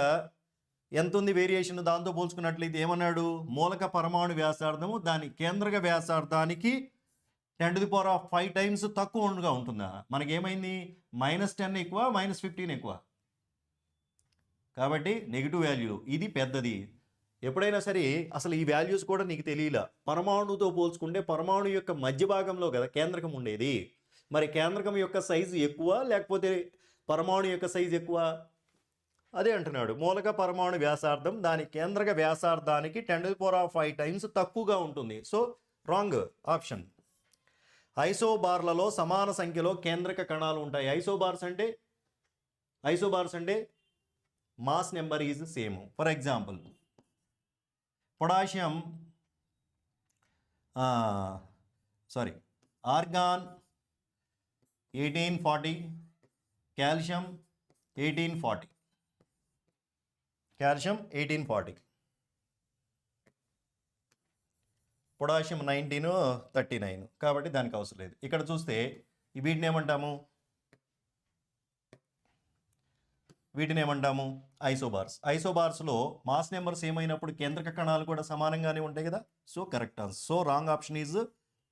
ఎంత ఉంది వేరియేషన్, దాంతో పోల్చుకున్నట్లయితే ఏమన్నాడు, మూలక పరమాణు వ్యాసార్థము దాని కేంద్రక వ్యాసార్థానికి 10⁵ టైమ్స్ తక్కువగా ఉంటుందా. మనకేమైంది, -10 ఎక్కువ -15 ఎక్కువ, కాబట్టి నెగిటివ్ వాల్యూ ఇది పెద్దది. ఎప్పుడైనా సరే అసలు ఈ వాల్యూస్ కూడా నీకు తెలియలా, పరమాణుతో పోల్చుకుంటే పరమాణు యొక్క మధ్య భాగంలో కదా కేంద్రకం ఉండేది. మరి కేంద్రకం యొక్క సైజు ఎక్కువ లేకపోతే పరమాణు యొక్క సైజు ఎక్కువ, అదే అంటున్నాడు. మూలక పరమాణు వ్యాసార్థం దాని కేంద్రక వ్యాసార్థానికి 10⁵ టైమ్స్ తక్కువగా ఉంటుంది. So wrong option. ఐసోబార్లలో సమాన సంఖ్యలో కేంద్రక కణాలు ఉంటాయి. ఐసోబార్స్ అంటే mass number is same. For example potassium organ 1840, calcium 1840, potassium 1939, కాబట్టి దానికి అవసరం లేదు. ఇక్కడ చూస్తే వీటిని ఏమంటాము ఐసోబార్స్లో మాస్ నెంబర్స్ ఏమైనప్పుడు కేంద్రక కణాలు కూడా సమానంగానే ఉంటాయి కదా. So correct answer. So wrong option is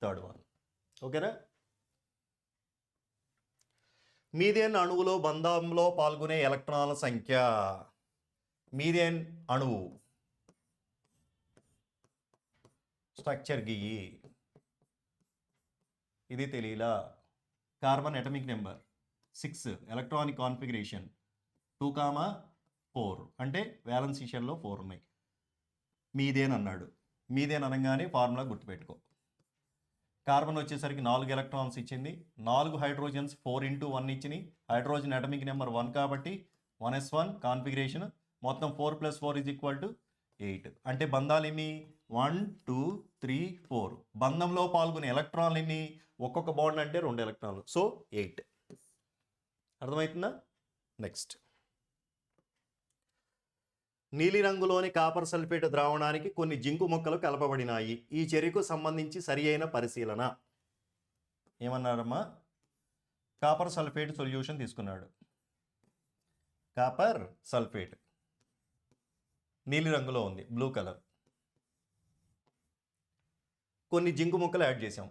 third one. ఓకేనా. మీథేన్ అణువులో బంధంలో పాల్గొనే ఎలక్ట్రాన్ల సంఖ్య. మీథేన్ అణువు స్ట్రక్చర్ గీయి, ఇది తెలియలా. Carbon atomic number 6, electronic configuration 2,4 అంటే వ్యాలెన్సీ షెల్లో 4 ఉన్నాయి. మీథేన్ అన్నాడు, మీథేన్ అనగానే ఫార్ములా గుర్తుపెట్టుకో. కార్బన్ వచ్చేసరికి 4 ఎలక్ట్రాన్స్ ఇచ్చింది, 4 హైడ్రోజన్స్ 4 × 1 ఇచ్చినాయి. హైడ్రోజన్ అటమిక్ నెంబర్ 1 కాబట్టి 1s1 కాన్ఫిగరేషన్, మొత్తం 4 + 4 = 8. అంటే బంధాలు ఎన్ని, 1 2 3 4. బంధంలో పాల్గొనే ఎలక్ట్రాన్లు ఎన్ని, ఒక్కొక్క బాండ్ అంటే 2 ఎలక్ట్రాన్లు, సో 8. అర్థమవుతుందా. నెక్స్ట్, నీలిరంగులోని కాపర్ సల్ఫేట్ ద్రావణానికి కొన్ని జింకు ముక్కలు కలపబడినాయి. ఈ చర్యకు సంబంధించి సరి అయిన పరిశీలన. ఏమన్నారమ్మా, కాపర్ సల్ఫేట్ సొల్యూషన్ తీసుకున్నాడు. కాపర్ సల్ఫేట్ నీలిరంగులో ఉంది, బ్లూ కలర్. కొన్ని జింకు ముక్కలు యాడ్ చేసాం.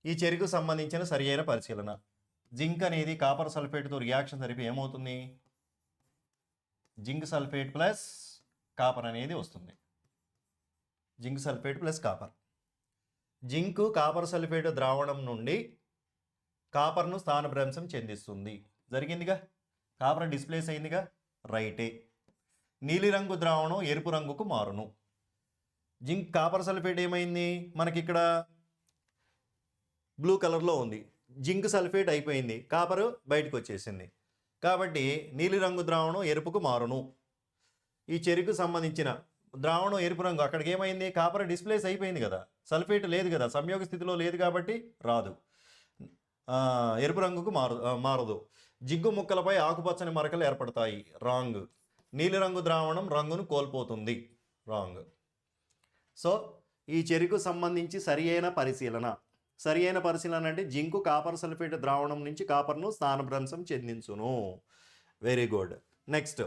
ఈ చర్యకు సంబంధించిన సరి అయిన పరిశీలన. జింక్ అనేది కాపర్ సల్ఫేట్తో రియాక్షన్ జరిపి ఏమవుతుంది, జింక్ సల్ఫేట్ ప్లస్ కాపర్ అనేది వస్తుంది. Zinc sulphate plus copper. Zinc copper sulphate ద్రావణం నుండి కాపర్ను స్థానభ్రంశం చెందిస్తుంది. జరిగిందిగా, కాపర్ డిస్ప్లేస్ అయిందిగా, రైటే. నీలిరంగు ద్రావణం ఎరుపు రంగుకు మారును. జింక్ కాపర్ సల్ఫేట్ ఏమైంది, మనకి ఇక్కడ బ్లూ కలర్లో ఉంది. జింక్ సల్ఫేట్ అయిపోయింది, కాపర్ బయటకు వచ్చేసింది. కాబట్టి నీలిరంగు ద్రావణం ఎరుపుకు మారును. ఈ చర్యకు సంబంధించిన ద్రావణం ఎరుపు రంగు, అక్కడికి ఏమైంది, కాపర్ డిస్ప్లేస్ అయిపోయింది కదా, సల్ఫేట్ లేదు కదా, సంయోగ స్థితిలో లేదు కాబట్టి రాదు, ఎరుపు రంగుకు మారదు. జిగ్గు ముక్కలపై ఆకుపచ్చని మరకలు ఏర్పడతాయి, రాంగ్. నీలిరంగు ద్రావణం రంగును కోల్పోతుంది, రాంగ్. సో ఈ చెరుకు సంబంధించి సరి అయిన పరిశీలన అంటే జింకు కాపర్ సల్ఫేట్ ద్రావణం నుంచి కాపర్ను స్థానభ్రంశం చెందించును. Very good. నెక్స్ట్,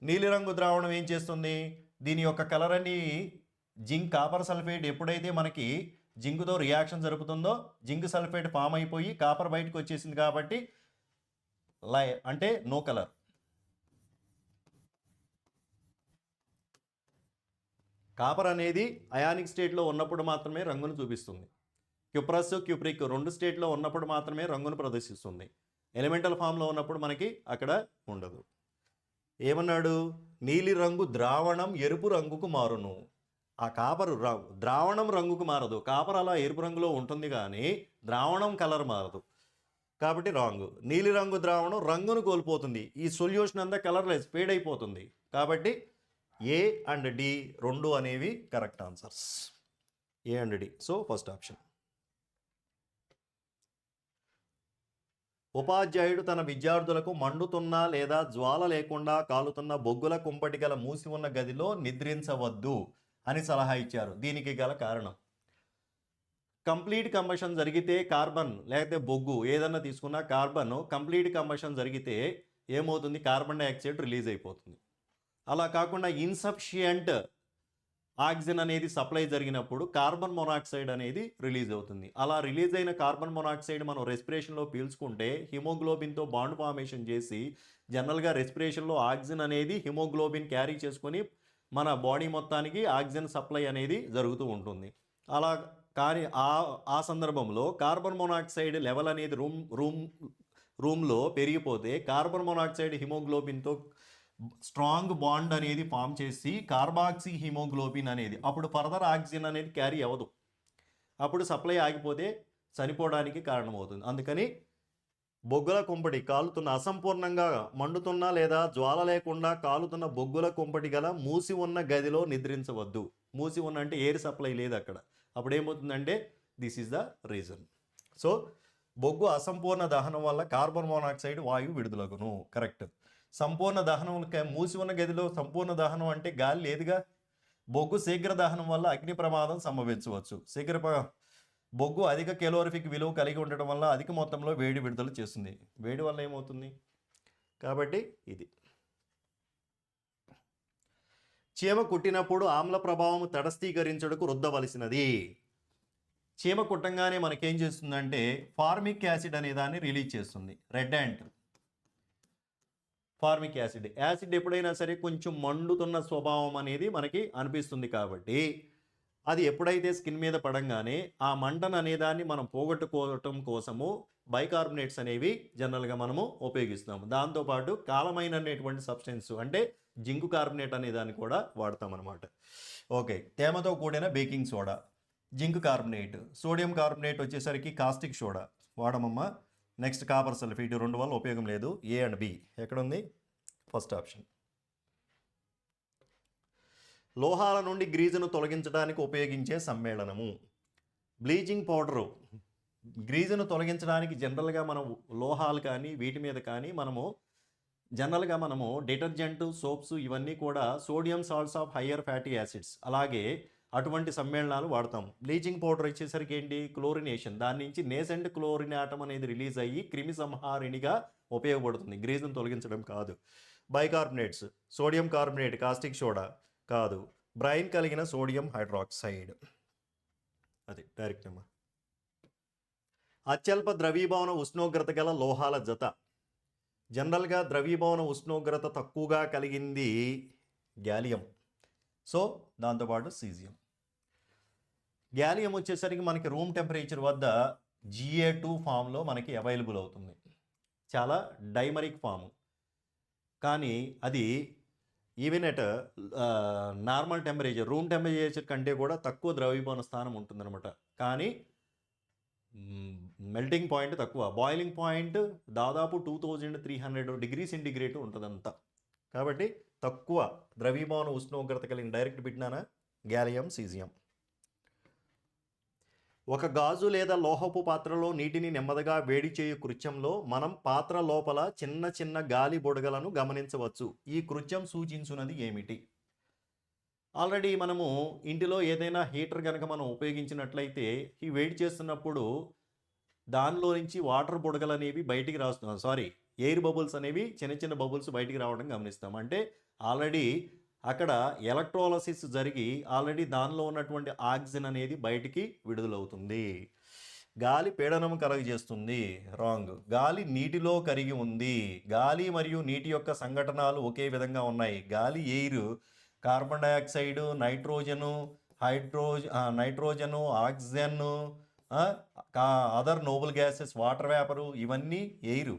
నీలిరంగు ద్రావణం ఏం చేస్తుంది, దీని యొక్క కలర్ అని జింక్ కాపర్ సల్ఫేట్ ఎప్పుడైతే మనకి జింకుతో రియాక్షన్ జరుపుతుందో జింక్ సల్ఫేట్ ఫామ్ అయిపోయి కాపర్ బయటకు వచ్చేసింది కాబట్టి అంటే నో కలర్. కాపర్ అనేది అయానిక్ స్టేట్లో ఉన్నప్పుడు మాత్రమే రంగును చూపిస్తుంది. క్యుప్రస్ క్యూప్రిక్ రెండు స్టేట్లో ఉన్నప్పుడు మాత్రమే రంగును ప్రదర్శిస్తుంది. ఎలిమెంటల్ ఫామ్లో ఉన్నప్పుడు మనకి అక్కడ ఉండదు. ఏమన్నాడు, నీలి రంగు ద్రావణం ఎరుపు రంగుకు మారును. ఆ కాపరు ద్రావణం రంగుకు మారదు, కాపర్ అలా ఎరుపు రంగులో ఉంటుంది కానీ ద్రావణం కలర్ మారదు కాబట్టి రాంగ్. నీలి రంగు ద్రావణం రంగును కోల్పోతుంది, ఈ సొల్యూషన్ అంతా కలర్లెస్ ఫేడ్ అయిపోతుంది కాబట్టి ఏ అండ్ డి రెండు అనేవి correct answers, A and D. So first option. ఉపాధ్యాయుడు తన విద్యార్థులకు మండుతున్న లేదా జ్వాల లేకుండా కాలుతున్న బొగ్గుల కుంపటి గల మూసి ఉన్న గదిలో నిద్రించవద్దు అని సలహా ఇచ్చారు. దీనికి గల కారణం, కంప్లీట్ కంబషన్ జరిగితే కార్బన్ లేకపోతే బొగ్గు ఏదన్నా తీసుకున్నా కార్బన్ కంప్లీట్ కంబషన్ జరిగితే ఏమవుతుంది, కార్బన్ డైఆక్సైడ్ రిలీజ్ అయిపోతుంది. అలా కాకుండా ఇన్సఫిషియంట్ ఆక్సిజన్ అనేది సప్లై జరిగినప్పుడు కార్బన్ మొనాక్సైడ్ అనేది రిలీజ్ అవుతుంది. అలా రిలీజ్ అయిన కార్బన్ మొనాక్సైడ్ మనం రెస్పిరేషన్లో పీల్చుకుంటే హిమోగ్లోబిన్తో బాండ్ ఫార్మేషన్ చేసి జనరల్గా రెస్పిరేషన్లో ఆక్సిజన్ అనేది హిమోగ్లోబిన్ క్యారీ చేసుకొని మన బాడీ మొత్తానికి ఆక్సిజన్ సప్లై అనేది జరుగుతూ ఉంటుంది. అలా కానీ ఆ సందర్భంలో కార్బన్ మొనాక్సైడ్ లెవెల్ అనేది రూమ్లో పెరిగిపోతే కార్బన్ మొనాక్సైడ్ హిమోగ్లోబిన్తో స్ట్రాంగ్ బాండ్ అనేది ఫామ్ చేసి కార్బాక్సీ హిమోగ్లోబిన్ అనేది అప్పుడు ఫర్దర్ ఆక్సిజన్ అనేది క్యారీ అవ్వదు, అప్పుడు సప్లై ఆగిపోతే చనిపోవడానికి కారణమవుతుంది. అందుకని బొగ్గుల కుంపటి కాలుతున్న అసంపూర్ణంగా మండుతున్న లేదా జ్వాల లేకుండా కాలుతున్న బొగ్గుల కుంపటి గల మూసి ఉన్న గదిలో నిద్రించవద్దు. మూసి ఉన్న అంటే ఎయిర్ సప్లై లేదు అక్కడ, అప్పుడు ఏమవుతుందంటే this is the reason. So బొగ్గు అసంపూర్ణ దహనం వల్ల కార్బన్ మోనాక్సైడ్ వాయువు విడుదలగును, కరెక్ట్. సంపూర్ణ దహనం మూసి ఉన్న గదిలో సంపూర్ణ దహనం అంటే గాలి లేదుగా. బొగ్గు శీఘ్ర దహనం వల్ల అగ్ని ప్రమాదం సంభవించవచ్చు. బొగ్గు అధిక కెలోరిఫిక్ విలువ కలిగి ఉండటం వల్ల అధిక మొత్తంలో వేడి విడుదల చేస్తుంది. వేడి వల్ల ఏమవుతుంది కాబట్టి ఇది. చీమ కుట్టినప్పుడు ఆమ్ల ప్రభావం తటస్థీకరించుటకు రుద్దవలసినది. చీమ కుట్టంగానే మనకేం చేస్తుందంటే ఫార్మిక్ యాసిడ్ అనే దాన్ని రిలీజ్ చేస్తుంది. రెడ్ యాంట్ ఫార్మిక్ యాసిడ్ ఎప్పుడైనా సరే కొంచెం మండుతున్న స్వభావం అనేది మనకి అనిపిస్తుంది కాబట్టి అది ఎప్పుడైతే స్కిన్ మీద పడంగానే ఆ మంటను అనేదాన్ని మనం పోగొట్టుకోవటం కోసము బైకార్బోనేట్స్ అనేవి జనరల్గా మనము ఉపయోగిస్తాము. దాంతోపాటు కాలమైనటువంటి సబ్స్టెన్స్ అంటే జింకు కార్బోనేట్ అనే దాన్ని కూడా వాడతాం అనమాట. ఓకే, తేమతో కూడిన baking soda, zinc carbonate, sodium carbonate వచ్చేసరికి కాస్టిక్ సోడా వాడమమ్మా. నెక్స్ట్ కాపర్ సల్ఫేట్, రెండు వల్ల ఉపయోగం లేదు. ఏ అండ్ బి ఎక్కడుంది, ఫస్ట్ ఆప్షన్. లోహాల నుండి గ్రీజును తొలగించడానికి ఉపయోగించే సమ్మేళనము. బ్లీచింగ్ పౌడరు గ్రీజును తొలగించడానికి జనరల్గా మనం లోహాలు కానీ వీటి మీద కానీ జనరల్గా మనము డిటర్జెంట్, సోప్స్ ఇవన్నీ కూడా sodium salts of higher fatty acids అలాగే అటువంటి సమ్మేళనాలు వాడతాం. బ్లీచింగ్ పౌడర్ వచ్చేసరికి ఏంటి, క్లోరినేషన్, దాని నుంచి నేసెంట్ క్లోరిన్ ఆటం అనేది రిలీజ్ అయ్యి క్రిమి సంహారిణిగా ఉపయోగపడుతుంది, గ్రీజును తొలగించడం కాదు. Bicarbonates, sodium carbonate, caustic soda కాదు, బ్రైన్ కలిగిన సోడియం హైడ్రాక్సైడ్, అది డైరెక్ట్ అమ్మా. అత్యల్ప ద్రవీభవన ఉష్ణోగ్రత గల లోహాల జత. జనరల్గా ద్రవీభవన ఉష్ణోగ్రత తక్కువగా కలిగింది గ్యాలియం, సో దాంతోపాటు సీజియం. గ్యాలియం వచ్చేసరికి మనకి రూమ్ టెంపరేచర్ వద్ద Ga2 ఫామ్లో మనకి అవైలబుల్ అవుతుంది, చాలా డైమరిక్ ఫామ్. కానీ అది even at normal temperature, room temperature కంటే కూడా తక్కువ ద్రవీభవన స్థానం ఉంటుందన్నమాట. కానీ మెల్టింగ్ పాయింట్ తక్కువ, బాయిలింగ్ పాయింట్ దాదాపు 2300 డిగ్రీ సెంటిగ్రేడ్ ఉంటుందంతా. కాబట్టి తక్కువ ద్రవీభవన ఉష్ణోగ్రత కలిగిన డైరెక్ట్ బిట్నానా గ్యాలియం సీజియం. ఒక గాజు లేదా లోహపు పాత్రలో నీటిని నెమ్మదిగా వేడి చేయు కృత్యంలో మనం పాత్ర లోపల చిన్న చిన్న గాలి బుడగలను గమనించవచ్చు. ఈ కృత్యం సూచించున్నది ఏమిటి? ఆల్రెడీ మనము ఇంటిలో ఏదైనా హీటర్ కనుక మనం ఉపయోగించినట్లయితే ఈ వేడి చేస్తున్నప్పుడు దానిలో నుంచి వాటర్ బుడగలు అనేవి బయటికి ఎయిర్ బబుల్స్ అనేవి చిన్న చిన్న బబుల్స్ బయటికి రావడం గమనిస్తాం. అంటే ఆల్రెడీ అక్కడ ఎలక్ట్రోలసిస్ జరిగి ఆల్రెడీ దానిలో ఉన్నటువంటి ఆక్సిజన్ అనేది బయటికి విడుదలవుతుంది. గాలి పీడనం కలుగజేస్తుంది. రాంగ్. గాలి నీటిలో కరిగి ఉంది. గాలి మరియు నీటి యొక్క సంఘటనలు ఒకే విధంగా ఉన్నాయి. గాలి air, carbon dioxide, nitrogen, oxygen, other noble gases, water vapour, ఇవన్నీ ఎయిర్.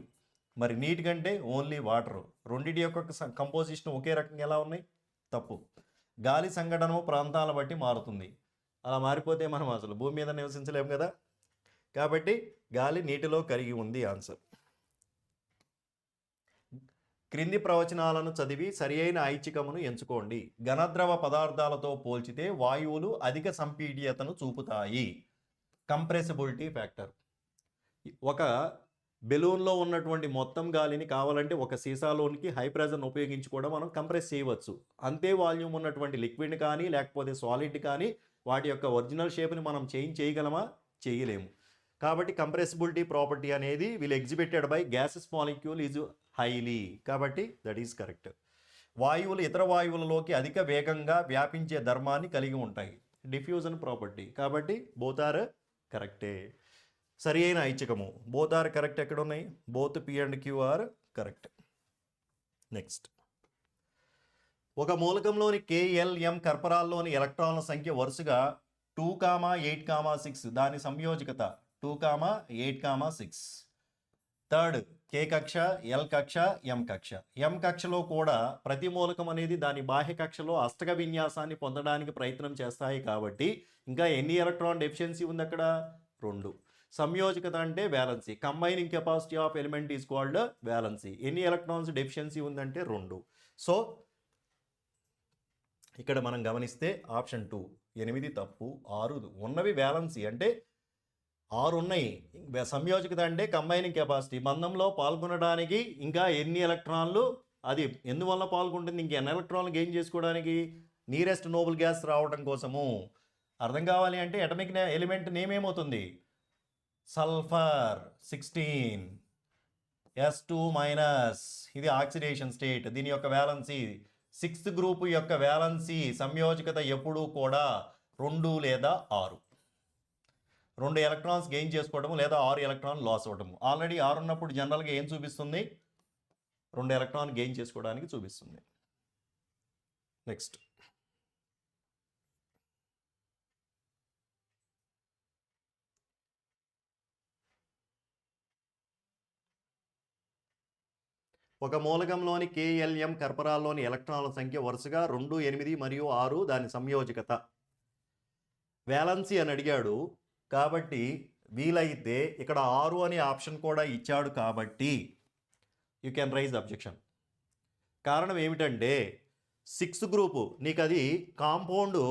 మరి నీటి కంటే ఓన్లీ వాటర్. రెండింటి యొక్క కంపోజిషన్ ఒకే రకంగా ఎలా ఉన్నాయి? తప్పు. గాలి సంఘటన ప్రాంతాలను బట్టి మారుతుంది. అలా మారిపోతే మనం అసలు భూమి మీద నివసించలేము కదా. కాబట్టి గాలి నీటిలో కరిగి ఉంది ఆన్సర్. క్రింది ప్రవచనాలను చదివి సరి అయిన ఐచ్ఛికమును ఎంచుకోండి. ఘనద్రవ పదార్థాలతో పోల్చితే వాయువులు అధిక సంపీడ్యతను చూపుతాయి. Compressibility factor. ఒక బెలూన్లో ఉన్నటువంటి మొత్తం గాలిని కావాలంటే ఒక సీసాలోనికి హై ప్రెజర్ని ఉపయోగించి కూడా మనం కంప్రెస్ చేయవచ్చు. అంతే వాల్యూమ్ ఉన్నటువంటి లిక్విడ్ కానీ లేకపోతే సాలిడ్ కానీ వాటి యొక్క ఒరిజినల్ షేప్ని మనం చేంజ్ చేయగలమా? చేయలేము. కాబట్టి కంప్రెసిబిలిటీ ప్రాపర్టీ అనేది will exhibited by gases molecule is highly. కాబట్టి దట్ ఈస్ కరెక్ట్. వాయువులు ఇతర వాయువులలోకి అధిక వేగంగా వ్యాపించే ధర్మాన్ని కలిగి ఉంటాయి. Diffusion property. కాబట్టి బోత్ ఆర్ కరెక్టే. సరి అయిన ఐచ్ఛికము. బోత్ ఆర్ కరెక్ట్ ఎక్కడ ఉన్నాయి? Both P and Q are correct. Next, ఒక మూలకంలోని KLM కర్పరాల్లోని ఎలక్ట్రాన్ల సంఖ్య వరుసగా 2, 8, 6. దాని సంయోజకత 2, 8, 6. థర్డ్, K కక్ష, L కక్ష, M కక్ష. M కక్షలో కూడా ప్రతి మూలకం అనేది దాని బాహ్య కక్షలో అష్టక విన్యాసాన్ని పొందడానికి ప్రయత్నం చేస్తాయి. కాబట్టి ఇంకా ఎన్ని ఎలక్ట్రాన్ డెఫిషియన్సీ ఉంది అక్కడ? 2. సంయోజకత అంటే valency. Combining capacity of element is called valency. ఎన్ని ఎలక్ట్రాన్స్ డెఫిషియన్సీ ఉందంటే 2. సో ఇక్కడ మనం గమనిస్తే ఆప్షన్ 2 8 తప్పు, 6 ఉన్నవి వ్యాలెన్సీ. అంటే 6 ఉన్నాయి. సంయోజకత అంటే కంబైనింగ్ కెపాసిటీ. బంధంలో పాల్గొనడానికి ఇంకా ఎన్ని ఎలక్ట్రాన్లు, అది ఎందువల్ల పాల్గొంటుంది, ఇంకెన్ని ఎలక్ట్రాన్లు గెయిన్ చేసుకోవడానికి, నియరెస్ట్ నోబుల్ గ్యాస్ రావడం కోసము. అర్థం కావాలి అంటే అటమిక్ ఎలిమెంట్ నేమ్ ఏమవుతుంది? Sulphur 16 S2-. ఇది ఆక్సిడేషన్ స్టేట్. దీని యొక్క వ్యాలెన్సీ 6th గ్రూప్ యొక్క వ్యాలెన్సీ సంయోజకత ఎప్పుడూ కూడా 2 లేదా 6. 2 ఎలక్ట్రాన్స్ గెయిన్ చేసుకోవడము లేదా 6 ఎలక్ట్రాన్ లాస్ అవ్వడము. ఆల్రెడీ 6 ఉన్నప్పుడు జనరల్గా ఏం చూపిస్తుంది? 2 ఎలక్ట్రాన్ గెయిన్ చేసుకోవడానికి చూపిస్తుంది. నెక్స్ట్, ఒక మూలకంలోని KLM కర్పరాల్లోని ఎలక్ట్రాన్ల సంఖ్య వరుసగా 2, 8 మరియు 6. దాని సంయోజకత వ్యాలెన్సీ అని అడిగాడు. కాబట్టి వీలైతే ఇక్కడ 6 అనే ఆప్షన్ కూడా ఇచ్చాడు. కాబట్టి యూ కెన్ రైజ్ అబ్జెక్షన్. కారణం ఏమిటంటే 6th గ్రూపు నీకు అది కాంపౌండ్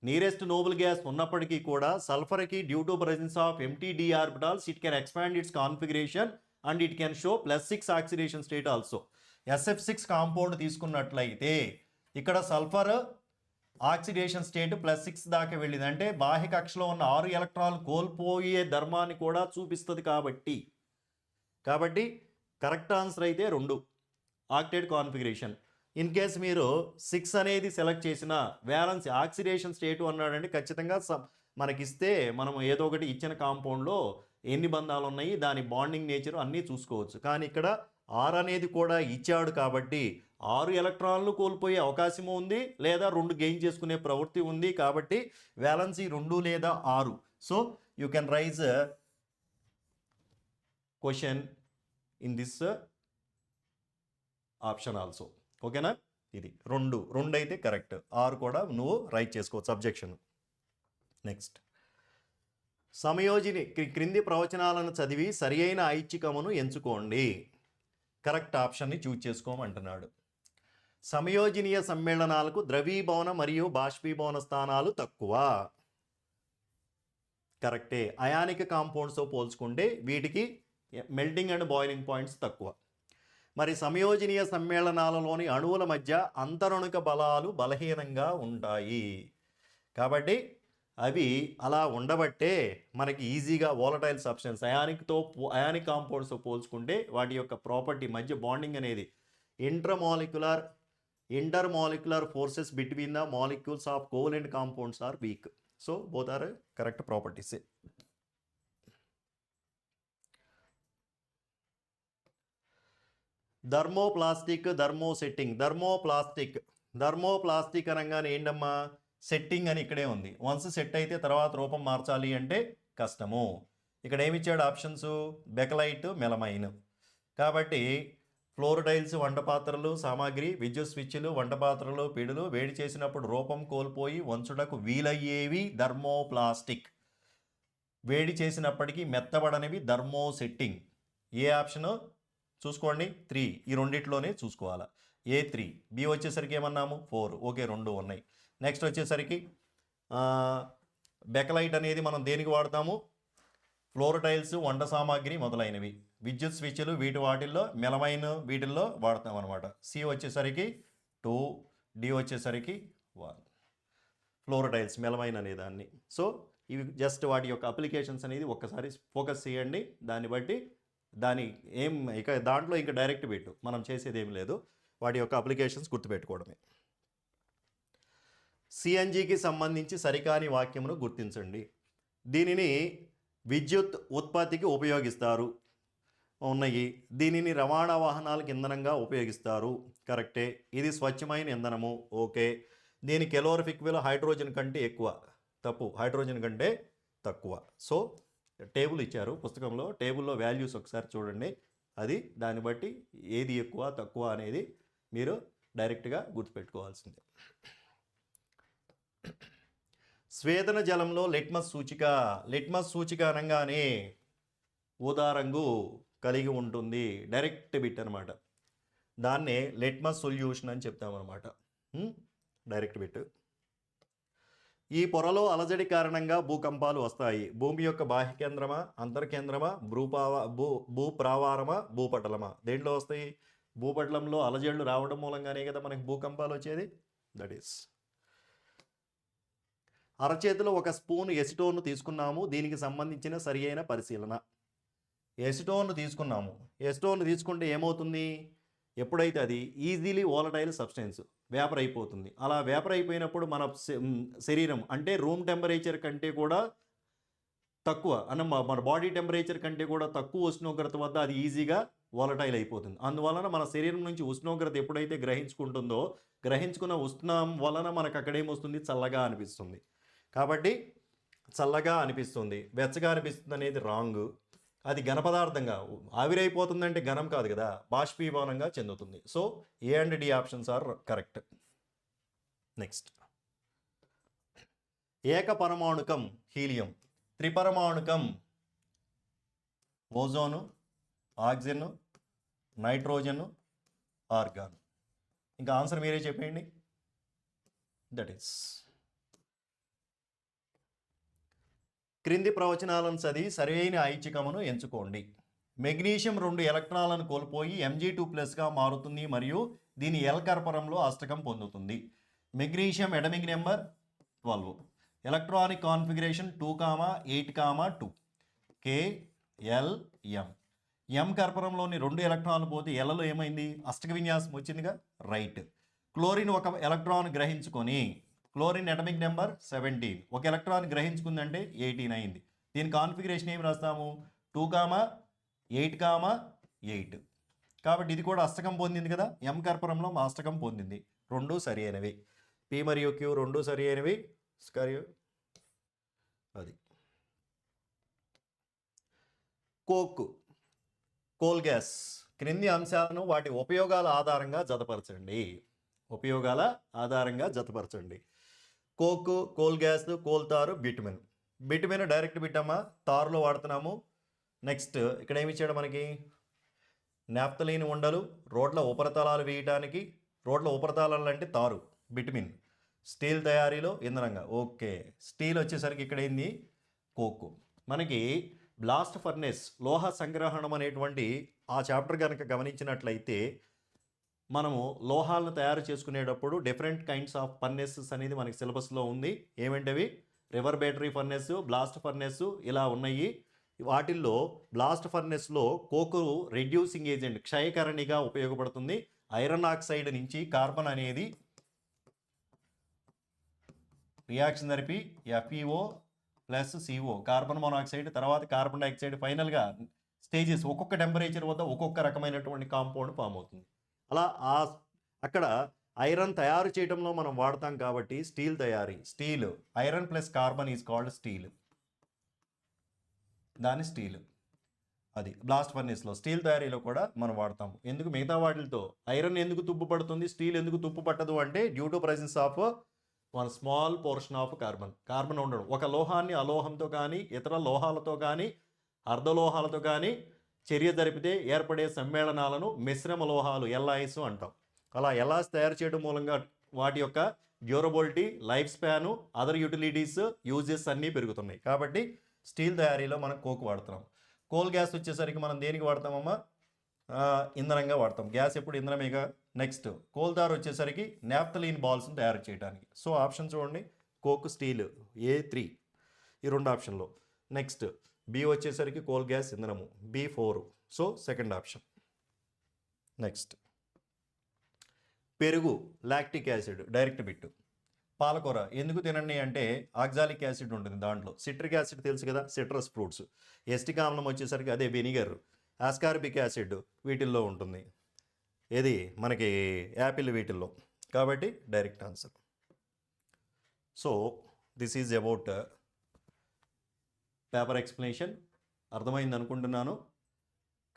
నియరెస్ట్ నోబుల్ గ్యాస్ ఉన్నప్పటికీ కూడా సల్ఫర్కి due to presence of empty d orbitals it can expand its configuration and it can show +6 oxidation state also. SF6 compound తీసుకున్నట్లయితే ఇక్కడ సల్ఫర్ ఆక్సిడేషన్ స్టేట్ +6 దాకా వెళ్ళింది. అంటే బాహ్య కక్షలో ఉన్న 6 ఎలక్ట్రాన్లు కోల్పోయే ధర్మాన్ని కూడా చూపిస్తుంది. కాబట్టి కరెక్ట్ ఆన్సర్ అయితే 2 ఆక్టేట్ కాన్ఫిగరేషన్. ఇన్ కేస్ మీరు 6 అనేది సెలెక్ట్ చేసిన వ్యాలెన్సీ ఆక్సిడేషన్ స్టేట్ అన్నాడంటే ఖచ్చితంగా మనకిస్తే మనం ఏదో ఒకటి ఇచ్చిన కాంపౌండ్లో ఎన్ని బంధాలు ఉన్నాయి, దాని బాండింగ్ నేచర్ అన్నీ చూసుకోవచ్చు. కానీ ఇక్కడ 6 అనేది కూడా ఇచ్చాడు. కాబట్టి 6 ఎలక్ట్రాన్లు కోల్పోయే అవకాశం ఉంది లేదా 2 గెయిన్ చేసుకునే ప్రవృత్తి ఉంది. కాబట్టి వ్యాలెన్సీ 2 లేదా 6. So you can raise question in this option also. ఓకేనా? ఇది 2 అయితే కరెక్ట్. 6 కూడా నువ్వు రైట్ చేసుకోవచ్చు అబ్జెక్షన్. నెక్స్ట్, సమయోజిని క్రింది ప్రవచనాలను చదివి సరి అయిన ఐచ్ఛికమును ఎంచుకోండి. కరెక్ట్ ఆప్షన్ని చూజ్ చేసుకోమంటున్నాడు. సమయోజనీయ సమ్మేళనాలకు ద్రవీభవన మరియు బాష్పీభవన స్థానాలు తక్కువ. కరెక్టే. అయానిక్ కాంపౌండ్స్తో పోల్చుకుంటే వీటికి మెల్టింగ్ అండ్ బాయిలింగ్ పాయింట్స్ తక్కువ. మరి సమయోజనీయ సమ్మేళనాలలోని అణువుల మధ్య అంతరణుక బలాలు బలహీనంగా ఉంటాయి. కాబట్టి అవి అలా ఉండబట్టే మనకి ఈజీగా వోలటైల్ సబ్స్టెన్స్ అయానిక్ కాంపౌండ్స్తో పోల్చుకుంటే వాటి యొక్క ప్రాపర్టీ మధ్య బాండింగ్ అనేది intermolecular forces between the molecules of covalent compounds are weak. So both are correct properties. Thermoplastic thermoplastic అనగానే ఏంటమ్మా, సెట్టింగ్ అని ఇక్కడే ఉంది. వన్స్ సెట్ అయితే తర్వాత రూపం మార్చాలి అంటే కష్టము. ఇక్కడ ఏమిచ్చాడు ఆప్షన్స్, బెకలైట్, మెలమైన్. కాబట్టి ఫ్లోరిడైల్స్ వంట పాత్రలు సామాగ్రి, విద్యుత్ స్విచ్లు వంట పాత్రలు పిడులు వేడి చేసినప్పుడు రూపం కోల్పోయి వంచుటకు వీలయ్యేవి థర్మోప్లాస్టిక్. వేడి చేసినప్పటికీ మెత్తబడనివి థర్మోసెట్టింగ్. ఏ ఆప్షను చూసుకోండి, 3. ఈ రెండిట్లోనే చూసుకోవాలా. A3. బి వచ్చేసరికి ఏమన్నాము 4. ఓకే, 2 ఉన్నాయి. నెక్స్ట్ వచ్చేసరికి బెకలైట్ అనేది మనం దేనికి వాడతాము, ఫ్లోరటైల్స్ వంట సామాగ్రి మొదలైనవి, విద్యుత్ స్విచ్లు వాటిల్లో, మెలమైన్ వీటిల్లో వాడతాం అనమాట. సి వచ్చేసరికి 2, డి వచ్చేసరికి 1. ఫ్లోరటైల్స్ మెలమైన్ అనే దాన్ని. సో ఇవి జస్ట్ వాటి యొక్క అప్లికేషన్స్ అనేది ఒక్కసారి ఫోకస్ చేయండి. దాన్ని బట్టి దాంట్లో ఇంకా డైరెక్ట్ పెట్టు, మనం చేసేది ఏమి లేదు. వాటి యొక్క అప్లికేషన్స్ గుర్తుపెట్టుకోవడమే. సిఎన్జికి సంబంధించి సరికాని వాక్యమును గుర్తించండి. దీనిని విద్యుత్ ఉత్పత్తికి ఉపయోగిస్తారు ఉన్నాయి. దీనిని రవాణా వాహనాలకు ఇంధనంగా ఉపయోగిస్తారు. కరెక్టే. ఇది స్వచ్ఛమైన ఇంధనము. ఓకే. దీని కెలోరిఫిక్ విలువ హైడ్రోజన్ కంటే ఎక్కువ. తప్పు, హైడ్రోజన్ కంటే తక్కువ. సో టేబుల్ ఇచ్చారు పుస్తకంలో, టేబుల్లో వాల్యూస్ ఒకసారి చూడండి. అది దాన్ని బట్టి ఏది ఎక్కువ తక్కువ అనేది మీరు డైరెక్ట్గా గుర్తుపెట్టుకోవాల్సిందే. స్వేదన జలంలో లిట్మస్ సూచిక అనగానే ఊదా రంగు కలిగి ఉంటుంది. డైరెక్ట్ బిట్ అనమాట. దాన్నే లిట్మస్ సొల్యూషన్ అని చెప్తామన్నమాట. Direct bit. ఈ పొరలో అలజడి కారణంగా భూకంపాలు వస్తాయి. భూమి యొక్క బాహ్య కేంద్రమా, అంతర్కేంద్రమా, భూప్రావారమా, భూపటలమా? దేంట్లో వస్తాయి? భూపటలంలో అలజడులు రావడం మూలంగానే కదా మనకి భూకంపాలు వచ్చేది. That is. అరచేతిలో ఒక స్పూన్ ఎసిటోన్ తీసుకున్నాము. దీనికి సంబంధించిన సరి అయిన పరిశీలన. ఎసిటోన్ తీసుకుంటే ఏమవుతుంది? ఎప్పుడైతే అది ఈజీలీ వోలటైల్ సబ్స్టెన్స్ వేపర్ అయిపోతుంది. అలా వేపర్ అయిపోయినప్పుడు మన శరీరం అంటే రూమ్ టెంపరేచర్ కంటే కూడా తక్కువ మన బాడీ టెంపరేచర్ కంటే కూడా తక్కువ ఉష్ణోగ్రత వద్ద అది ఈజీగా వోలటైల్ అయిపోతుంది. అందువలన మన శరీరం నుంచి ఉష్ణోగ్రత ఎప్పుడైతే గ్రహించుకుంటుందో, గ్రహించుకున్న ఉష్ణం వలన మనకు అక్కడేమొస్తుంది, చల్లగా అనిపిస్తుంది. కాబట్టి చల్లగా అనిపిస్తుంది, వెచ్చగా అనిపిస్తుంది అనేది రాంగ్. అది ఘన పదార్థంగా ఆవిరైపోతుందంటే ఘనం కాదు కదా, బాష్పీభవనంగా చెందుతుంది. So A and D options are correct. Next, ఏకపరమాణుకం హీలియం, త్రిపరమాణుకం ఓజోను, ఆక్సిజన్, నైట్రోజన్, ఆర్గాన్. ఇంకా ఆన్సర్ మీరే చెప్పేయండి. That is. క్రింది ప్రవచనాలను చదివి సరైన ఐచ్ఛికమును ఎంచుకోండి. మెగ్నీషియం 2 ఎలక్ట్రాన్లను కోల్పోయి Mg2+ మారుతుంది మరియు దీని ఎల్ కర్పరంలో అష్టకం పొందుతుంది. Magnesium atomic number 12. Electronic configuration 2,8,2 KLM. M కర్పరంలోని 2 ఎలక్ట్రాన్లు పోతే ఎల్లలో ఏమైంది? అష్టక విన్యాసం వచ్చిందిగా, రైట్. క్లోరిన్ 1 ఎలక్ట్రాన్ గ్రహించుకొని, క్లోరిన్ అటమిక్ నెంబర్ 17, 1 ఎలక్ట్రాన్ గ్రహించుకుందంటే 18 అయింది. దీని కాన్ఫిగరేషన్ ఏమి రాస్తాము? 2,8,8. కాబట్టి ఇది కూడా అష్టకం పొందింది కదా, ఎం కర్పరంలో మా అష్టకం పొందింది. 2 సరి అయినవి. పి మరియు క్యూ 2 సరి అయినవి. అది కోల్ గ్యాస్. క్రింది అంశాలను వాటి ఉపయోగాల ఆధారంగా జతపరచండి. కోల్ గ్యాస్, కోల్ తారు, బిటుమిన్ డైరెక్ట్ బిట్టమ్మా, తారులో వాడుతున్నాము. నెక్స్ట్ ఇక్కడ ఏమి ఇచ్చాడు మనకి? నాఫ్తలీన్ ఉండలు రోడ్ల ఉపరితలాలు వేయడానికి, రోడ్ల ఉపరితలాలు అంటే తారు, బిట్మిన్. స్టీల్ తయారీలో ఇంధనంగా. ఓకే, స్టీల్ వచ్చేసరికి ఇక్కడ ఏంది, కోకు. మనకి బ్లాస్ట్ ఫర్నెస్, లోహ సంగ్రహణం అనేటువంటి ఆ చాప్టర్ కనుక గమనించినట్లయితే మనము లోహాలను తయారు చేసుకునేటప్పుడు డిఫరెంట్ కైండ్స్ ఆఫ్ ఫర్నెసెస్ అనేది మనకి సిలబస్లో ఉంది. ఏమేంటవి, river battery furnace, blast furnace ఇలా ఉన్నాయి. వాటిల్లో బ్లాస్ట్ ఫర్నెస్లో కోకు రెడ్యూసింగ్ ఏజెంట్, క్షయకరణిగా ఉపయోగపడుతుంది. ఐరన్ ఆక్సైడ్ నుంచి కార్బన్ అనేది రియాక్షన్ జరిపి FeO plus CO, carbon monoxide, తర్వాత కార్బన్ డైఆక్సైడ్, ఫైనల్గా స్టేజెస్ ఒక్కొక్క టెంపరేచర్ వద్ద ఒక్కొక్క రకమైనటువంటి కాంపౌండ్ ఫామ్ అవుతుంది. అలా అక్కడ ఐరన్ తయారు చేయడంలో మనం వాడతాం కాబట్టి స్టీల్ తయారీ, steel iron plus carbon is called steel, దాని స్టీల్. అది బ్లాస్ట్ ఫర్నెస్లో స్టీల్ తయారీలో కూడా మనం వాడతాము. ఎందుకు మిగతా వాటితో ఐరన్ ఎందుకు తుప్పు పడుతుంది, స్టీల్ ఎందుకు తుప్పు పట్టదు అంటే due to presence of one small portion of carbon ఉండడం. ఒక లోహాన్ని అలోహంతో కానీ ఇతర లోహాలతో కానీ అర్ధలోహాలతో కానీ చర్య జరిపితే ఏర్పడే సమ్మేళనాలను మిశ్రమ లోహాలు, ఎల్లాయిస్ అంటాం. అలా ఎల్లాయిస్ తయారు చేయడం మూలంగా వాటి యొక్క durability, life span, other utilities, uses అన్నీ పెరుగుతున్నాయి. కాబట్టి స్టీల్ తయారీలో మనం కోక్ వాడుతున్నాం. కోల్ గ్యాస్ వచ్చేసరికి మనం దేనికి వాడతామమ్మా, ఇంధనంగా వాడతాం. గ్యాస్ ఎప్పుడు ఇంధనమేగా. నెక్స్ట్ కోల్ దార్ వచ్చేసరికి నాఫ్థలీన్ బాల్స్ని తయారు చేయడానికి. సో ఆప్షన్ చూడండి, కోక్, స్టీల్ A3 ఈ రెండు ఆప్షన్లో. నెక్స్ట్ B వచ్చేసరికి కోల్ గ్యాస్, ఇంధనము B4. So second option. Next పెరుగు, లాక్టిక్ యాసిడ్, డైరెక్ట్ బిట్. పాలకూర ఎందుకు తినండి అంటే ఆక్సాలిక్ యాసిడ్ ఉంటుంది దాంట్లో. సిట్రిక్ యాసిడ్ తెలుసు కదా, సిట్రస్ ఫ్రూట్స్. ఎస్టిక్ ఆమ్లం వచ్చేసరికి అదే వెనిగర్. ఆస్కార్బిక్ యాసిడ్ వీటిల్లో ఉంటుంది, ఏది మనకి యాపిల్ వీటిల్లో. కాబట్టి direct answer. So this is about paper explanation. అర్థమైంది అనుకుంటున్నాను.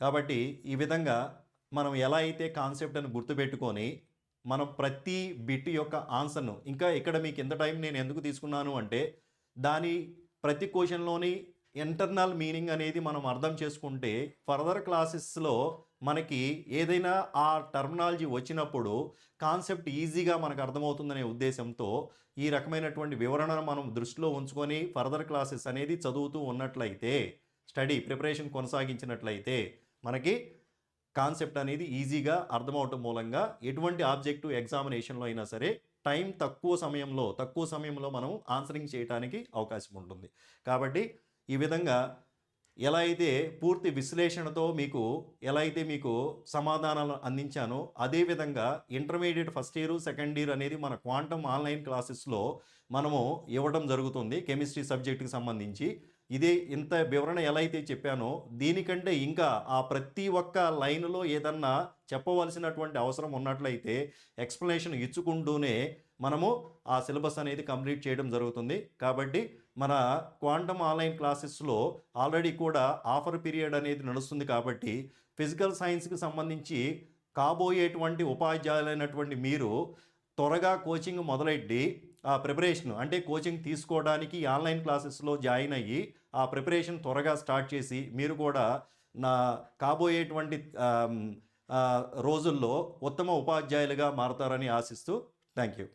కాబట్టి ఈ విధంగా మనం ఎలా అయితే కాన్సెప్ట్ని గుర్తుపెట్టుకొని మనం ప్రతి బిట్ యొక్క ఆన్సర్ను, ఇంకా ఇక్కడ మీకు ఇంత టైం నేను ఎందుకు తీసుకున్నాను అంటే దాని ప్రతి క్వశ్చన్లోని ఇంటర్నల్ మీనింగ్ అనేది మనం అర్థం చేసుకుంటే ఫర్దర్ క్లాసెస్లో మనకి ఏదైనా ఆ టర్మినాలజీ వచ్చినప్పుడు కాన్సెప్ట్ ఈజీగా మనకు అర్థమవుతుందనే ఉద్దేశంతో ఈ రకమైనటువంటి వివరణను మనం దృష్టిలో ఉంచుకొని ఫర్దర్ క్లాసెస్ అనేది చదువుతూ ఉన్నట్లయితే, స్టడీ ప్రిపరేషన్ కొనసాగించినట్లయితే మనకి కాన్సెప్ట్ అనేది ఈజీగా అర్థమవటం మూలంగా ఎటువంటి ఆబ్జెక్టివ్ ఎగ్జామినేషన్లో అయినా సరే తక్కువ సమయంలో మనం ఆన్సరింగ్ చేయడానికి అవకాశం ఉంటుంది. కాబట్టి ఈ విధంగా ఎలా అయితే పూర్తి విశ్లేషణతో ఎలా అయితే మీకు సమాధానాలు అందించానో అదేవిధంగా intermediate first year, second year అనేది మన క్వాంటమ్ ఆన్లైన్ క్లాసెస్లో మనము ఇవ్వడం జరుగుతుంది. కెమిస్ట్రీ సబ్జెక్టుకి సంబంధించి ఇదే ఇంత వివరణ ఎలా అయితే చెప్పానో దీనికంటే ఇంకా ఆ ప్రతి ఒక్క లైన్లో ఏదన్నా చెప్పవలసినటువంటి అవసరం ఉన్నట్లయితే ఎక్స్ప్లెనేషన్ ఇచ్చుకుంటూనే మనము ఆ సిలబస్ అనేది కంప్లీట్ చేయడం జరుగుతుంది. కాబట్టి మన క్వాంటమ్ ఆన్లైన్ క్లాసెస్లో ఆల్రెడీ కూడా ఆఫర్ పీరియడ్ అనేది నడుస్తుంది. కాబట్టి ఫిజికల్ సైన్స్కి సంబంధించి కాబోయేటువంటి ఉపాధ్యాయులైనటువంటి మీరు త్వరగా కోచింగ్ మొదలెట్టి ఆ ప్రిపరేషన్ అంటే కోచింగ్ తీసుకోవడానికి ఆన్లైన్ క్లాసెస్లో జాయిన్ అయ్యి ఆ ప్రిపరేషన్ త్వరగా స్టార్ట్ చేసి మీరు కూడా నా కాబోయేటువంటి రోజుల్లో ఉత్తమ ఉపాధ్యాయులుగా మారతారని ఆశిస్తూ థ్యాంక్ యూ.